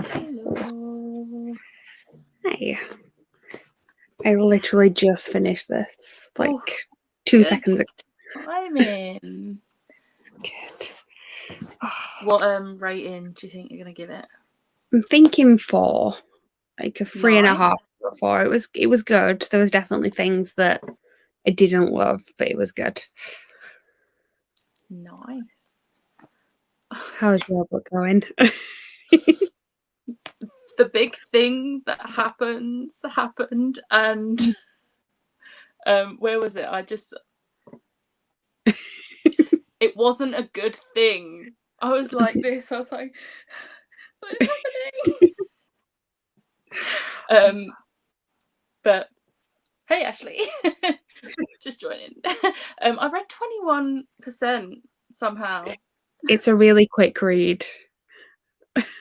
Speaker 1: Hello.
Speaker 2: Hey. I literally just finished this, like, 2 seconds ago.
Speaker 1: Timing.
Speaker 2: Good.
Speaker 1: What rating do you think you're gonna give it?
Speaker 2: I'm thinking 4, like a 3.5 or 4. It was good. There was definitely things that I didn't love, but it was good.
Speaker 1: Nice.
Speaker 2: How's your book going?
Speaker 1: The big thing that happened, and where was it? It wasn't a good thing. I was like this. I was like, what is happening? But hey, Ashley, just join in. I read 21% somehow.
Speaker 2: It's a really quick read.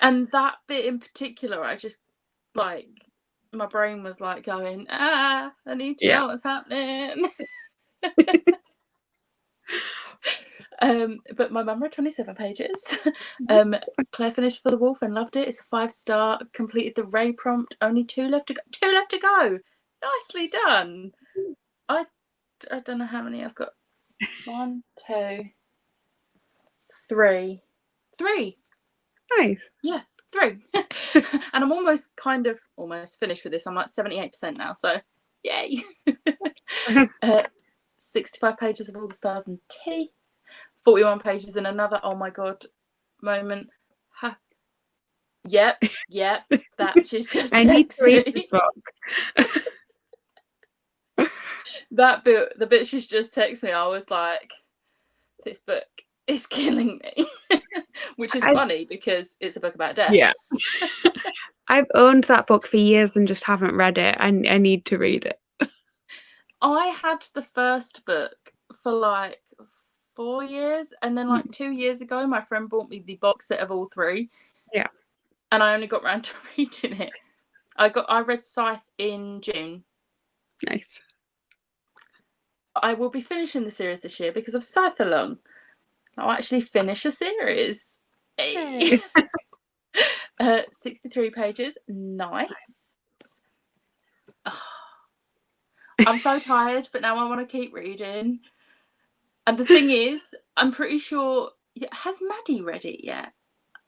Speaker 1: And that bit in particular, I just like, my brain was like going, I need to know what's happening. But my mum read 27 pages. Claire finished For the Wolf and loved it. It's a 5-star. Completed the Ray prompt. Only 2 left to go. 2 left to go. Nicely done. I don't know how many I've got. 1, 2, 3. 3.
Speaker 2: Nice.
Speaker 1: Yeah, 3. And I'm almost finished with this. I'm like 78% now. So yay. 65 pages of All the Stars and Tea. 41 pages in another oh my god moment. Yep, that she's just
Speaker 2: I need to read this book.
Speaker 1: That bit, the bit she's just texted me, I was like, this book is killing me. Which is funny because it's a book about death.
Speaker 2: Yeah. I've owned that book for years and just haven't read it. I need to read it.
Speaker 1: I had the first book for like 4 years, and then like 2 years ago my friend bought me the box set of all 3.
Speaker 2: Yeah.
Speaker 1: And I only got round to reading it. I read Scythe in June.
Speaker 2: Nice.
Speaker 1: I will be finishing the series this year because of Scythe-along. I'll actually finish a series. Hey. 63 pages. Nice. Oh. I'm so tired, but now I want to keep reading. And the thing is, I'm pretty sure... Has Maddie read it yet?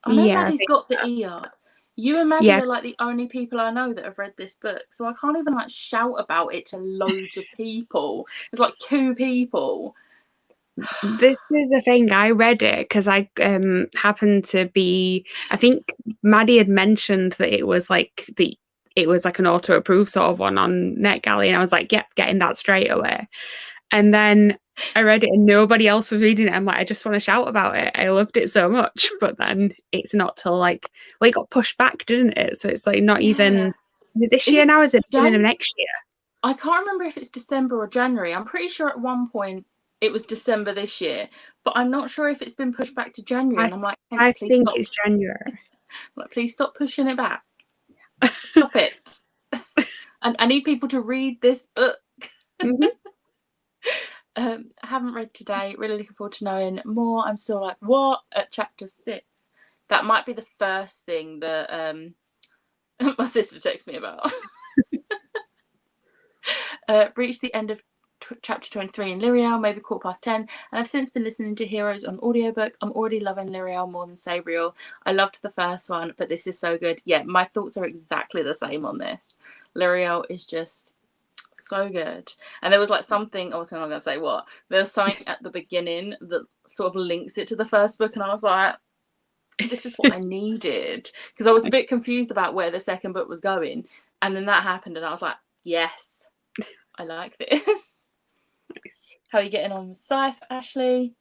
Speaker 1: I know Maddie's got the e-art. You and Maddie are like the only people I know that have read this book. So I can't even like shout about it to loads of people. There's like 2 people.
Speaker 2: This is the thing. I read it because I happened to be... I think Maddie had mentioned that it was like an auto-approved sort of one on NetGalley. And I was like, yep, getting that straight away. And then I read it and nobody else was reading it. I'm like, I just want to shout about it. I loved it so much. But then it's not till like, it got pushed back, didn't it? So it's like not even... Is it this year now? Is it beginning of next year?
Speaker 1: I can't remember if it's December or January. I'm pretty sure at one point it was December this year. But I'm not sure if it's been pushed back to January. And I'm like,
Speaker 2: I think it's January.
Speaker 1: Like, please stop pushing it back. Stop it. And I need people to read this book. I haven't read today. Really looking forward to knowing more. I'm still like, what? At chapter 6. That might be the first thing that my sister texts me about. Reached the end of chapter 23 in Lyriel, maybe 10:15, and I've since been listening to Heroes on audiobook. I'm already loving Lyriel more than Sabriel. I loved the first one, but this is so good. Yeah, my thoughts are exactly the same on this. Lyriel is just so good. And there was like something, obviously I'm not going to say what, there was something at the beginning that sort of links it to the first book, and I was like, this is what I needed, because I was a bit confused about where the second book was going, and then that happened and I was like, yes, I like this.
Speaker 2: Nice.
Speaker 1: How are you getting on with Scythe, Ashley?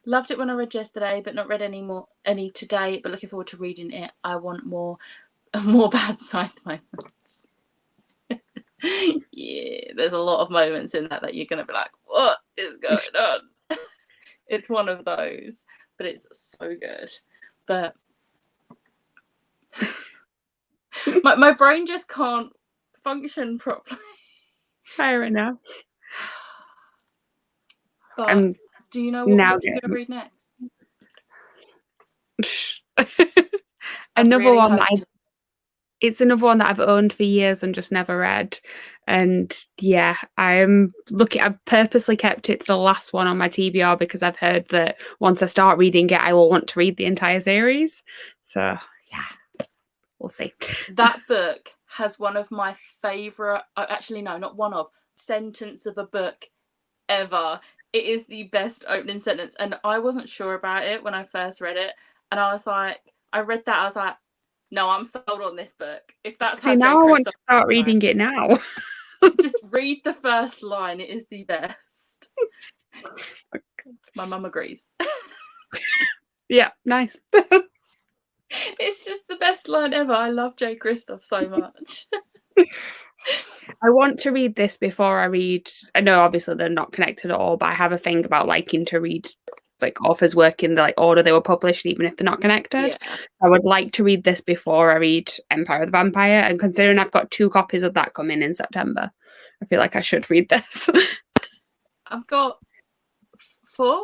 Speaker 1: Loved it when I read yesterday, but not read any today, but looking forward to reading it. I want more bad Scythe moments. Yeah, there's a lot of moments in that you're going to be like, what is going on? It's one of those, but it's so good. But my brain just can't function properly.
Speaker 2: Fair enough.
Speaker 1: But do you know what book you're going to read next?
Speaker 2: Another one that it's another one that I've owned for years and just never read. And yeah, I've purposely kept it to the last one on my TBR because I've heard that once I start reading it, I will want to read the entire series. So yeah, we'll see.
Speaker 1: That book has one of my favourite, actually no, not one of, sentence of a book ever. It is the best opening sentence, and I wasn't sure about it when I first read it, and I was like, I read that, I was like, no, I'm sold on this book. If that's
Speaker 2: See, now I want to start reading it now.
Speaker 1: Just read the first line. It is the best. My mum agrees.
Speaker 2: Yeah, nice.
Speaker 1: It's just the best line ever. I love J. Kristoff so much.
Speaker 2: I want to read this before I read. I know obviously they're not connected at all, but I have a thing about liking to read like authors' work in the like order they were published, even if they're not connected. Yeah. I would like to read this before I read Empire of the Vampire, and considering I've got 2 copies of that coming in September, I feel like I should read this.
Speaker 1: I've got 4.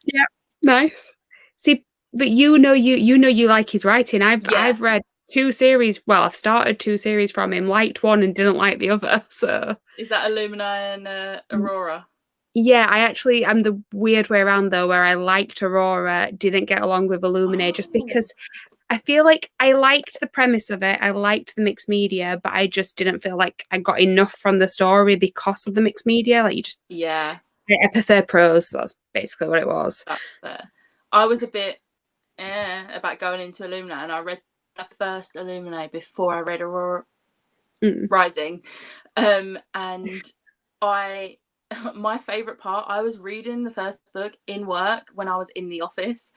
Speaker 2: Yeah, nice. See, but you know you like his writing. I've read 2 series. Well, I've started 2 series from him, liked one and didn't like the other. So
Speaker 1: is that Illumina and Aurora?
Speaker 2: Yeah, I'm the weird way around though, where I liked Aurora, didn't get along with Illuminae, just because I feel like I liked the premise of it. I liked the mixed media, but I just didn't feel like I got enough from the story because of the mixed media. Like I prefer prose. That's basically what it was.
Speaker 1: That's fair. I was a bit about going into Illuminae, and I read the first Illuminae before I read Aurora Rising, and my favourite part, I was reading the first book in work when I was in the office,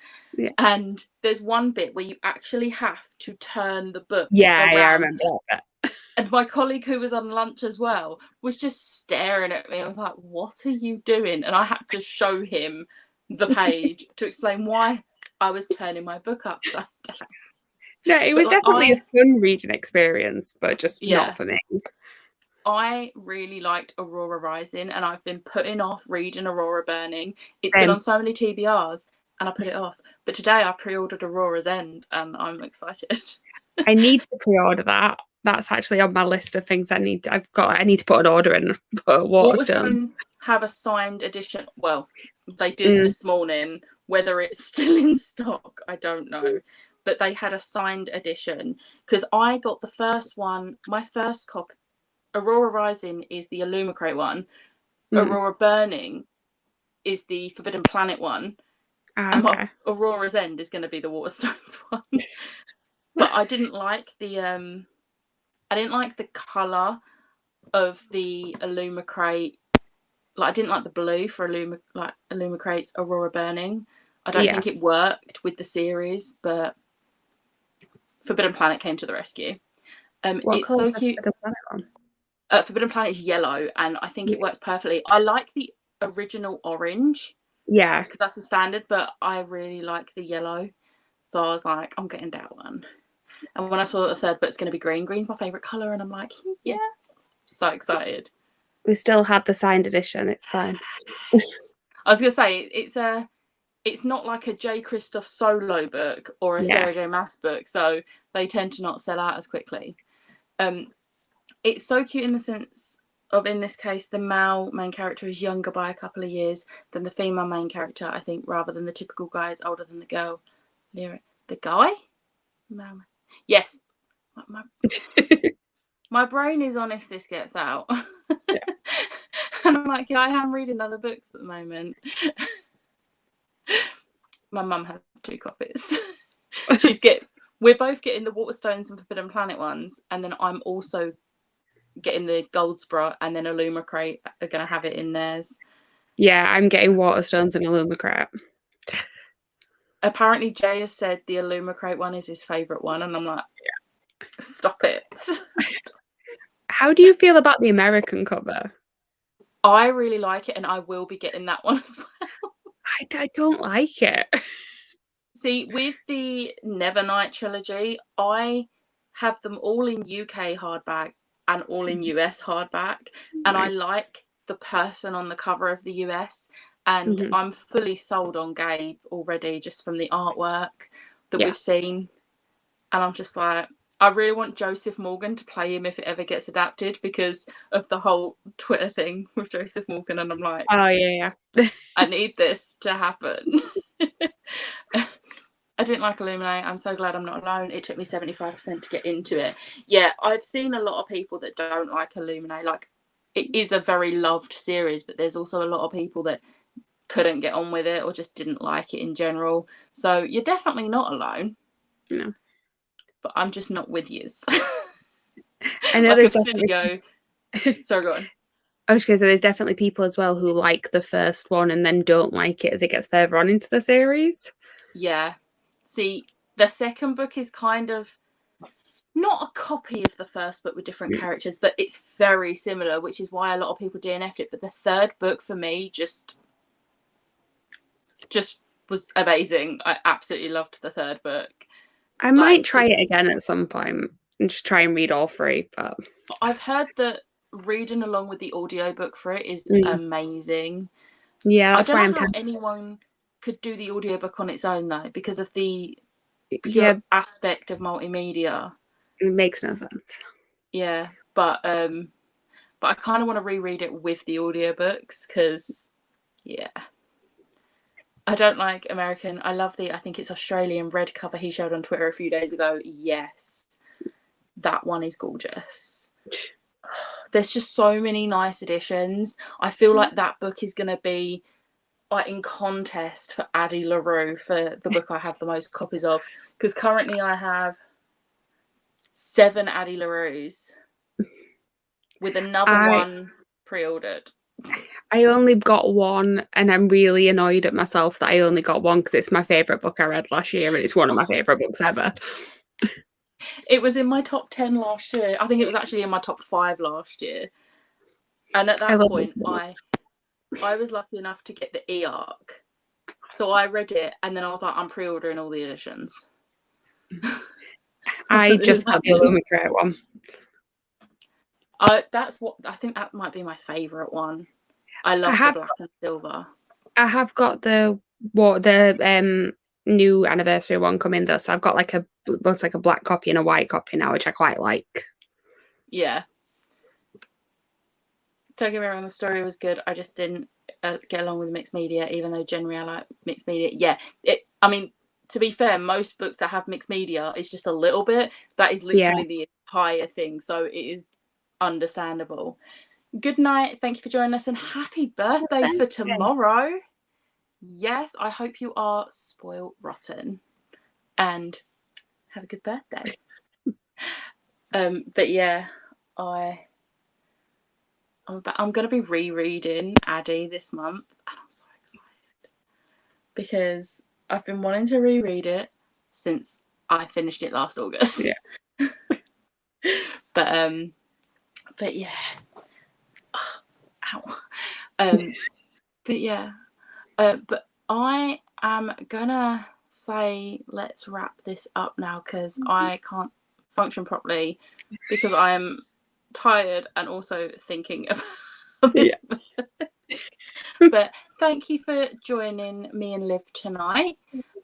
Speaker 1: and there's one bit where you actually have to turn the book around.
Speaker 2: I remember that.
Speaker 1: And my colleague who was on lunch as well was just staring at me. I was like, what are you doing? And I had to show him the page to explain why I was turning my book upside down.
Speaker 2: Yeah, it was definitely a fun reading experience, but just not for me.
Speaker 1: I really liked Aurora Rising, and I've been putting off reading Aurora Burning. It's been on so many TBRs, and I put it off. But today I pre-ordered Aurora's End, and I'm excited.
Speaker 2: I need to pre-order that. That's actually on my list of things I need to put an order in for Waterstones.
Speaker 1: Have a signed edition. Well, they did this morning. Whether it's still in stock, I don't know. But they had a signed edition, because I got the first one. My first copy, Aurora Rising, is the Illumicrate one. Aurora Burning is the Forbidden Planet one. And my Aurora's End is going to be the Waterstones one. But I didn't like the colour of the Illumicrate. Like, I didn't like the blue for Illumicrate's Aurora Burning. I don't think it worked with the series, but Forbidden Planet came to the rescue. It's so cute. Forbidden Planet is yellow, and I think it works perfectly. I like the original orange.
Speaker 2: Yeah.
Speaker 1: Because that's the standard, but I really like the yellow. So I was like, I'm getting that one. And when I saw that the third book's going to be green, green's my favourite colour, and I'm like, yes. So excited.
Speaker 2: We still have the signed edition, it's fine.
Speaker 1: I was going to say, it's not like a J. Kristoff solo book or a Sarah J. Maas book, so they tend to not sell out as quickly. It's so cute in the sense of, in this case, the male main character is younger by a couple of years than the female main character, I think, rather than the typical guy is older than the girl. The guy? Yes. My brain is on if this gets out. And I'm like, I am reading other books at the moment. My mum has 2 copies. We're both getting the Waterstones and Forbidden Planet ones, and then I'm also getting the Goldsprot, and then Illumicrate are going to have it in theirs.
Speaker 2: Yeah, I'm getting Waterstones and Illumicrate.
Speaker 1: Apparently Jay has said the Illumicrate one is his favourite one, and I'm like, stop it.
Speaker 2: How do you feel about the American cover?
Speaker 1: I really like it, and I will be getting that one as well.
Speaker 2: I don't like it.
Speaker 1: See, with the Nevernight trilogy, I have them all in UK hardback and all in US hardback, and I like the person on the cover of the US, and I'm fully sold on Gabe already just from the artwork that we've seen, and I'm just like, I really want Joseph Morgan to play him if it ever gets adapted because of the whole Twitter thing with Joseph Morgan, and I'm like,
Speaker 2: oh yeah.
Speaker 1: I need this to happen. I didn't like Illuminate. I'm so glad I'm not alone. It took me 75% to get into it. Yeah, I've seen a lot of people that don't like Illuminate. Like, it is a very loved series, but there's also a lot of people that couldn't get on with it or just didn't like it in general. So you're definitely not alone.
Speaker 2: No.
Speaker 1: But I'm just not with yous.
Speaker 2: I know
Speaker 1: like
Speaker 2: there's
Speaker 1: definitely... Sorry, go on.
Speaker 2: I was going to say there's definitely people as well who like the first one and then don't like it as it gets further on into the series.
Speaker 1: Yeah. See, the second book is kind of not a copy of the first book with different characters, but it's very similar, which is why a lot of people DNF'd it. But the third book for me just was amazing. I absolutely loved the third book.
Speaker 2: I might try it again at some point and just try and read all three. But
Speaker 1: I've heard that reading along with the audiobook for it is amazing.
Speaker 2: Yeah, that's
Speaker 1: I don't know how anyone could do the audiobook on its own though, because of the pure aspect of multimedia.
Speaker 2: It makes no sense.
Speaker 1: Yeah, but I kind of want to reread it with the audiobooks because, yeah. I don't like American. I love I think it's Australian red cover he showed on Twitter a few days ago. Yes, that one is gorgeous. There's just so many nice editions. I feel like that book is going to be like in contest for Addie LaRue for the book I have the most copies of, because currently I have 7 Addie LaRues with another one pre-ordered.
Speaker 2: I only got one, and I'm really annoyed at myself that I only got one because it's my favourite book I read last year, and it's one of my favourite books ever.
Speaker 1: It was in my top 10 last year. I think it was actually in my top 5 last year. And at that point, I was lucky enough to get the E-Arc. So I read it, and then I was like, I'm pre-ordering all the editions.
Speaker 2: I just got the Illumicrate one.
Speaker 1: I think that might be my favourite one. I love the black and silver.
Speaker 2: I have got the new anniversary one coming though, so I've got like looks like a black copy and a white copy now, which I quite like.
Speaker 1: Yeah. Don't get me wrong, the story was good. I just didn't get along with mixed media, even though generally I like mixed media. Yeah, I mean, to be fair, most books that have mixed media is just a little bit. That is literally the entire thing, so it is understandable. Good night. Thank you for joining us, and happy birthday for tomorrow. Yes, I hope you are spoiled rotten, and have a good birthday. But yeah, I'm going to be rereading Addie this month, and I'm so excited because I've been wanting to reread it since I finished it last August.
Speaker 2: Yeah.
Speaker 1: But yeah. Ow. But yeah. But I am gonna say let's wrap this up now because I can't function properly because I am tired and also thinking about this. But thank you for joining me and Liv tonight.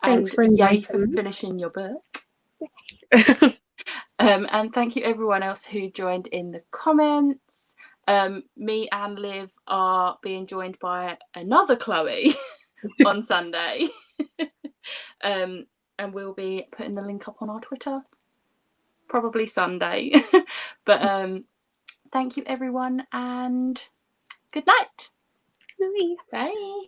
Speaker 2: Thanks for
Speaker 1: finishing your book. And thank you everyone else who joined in the comments. Me and Liv are being joined by another Chloe on Sunday. And we'll be putting the link up on our Twitter probably Sunday. But thank you everyone and good night.
Speaker 2: Bye.
Speaker 1: Bye.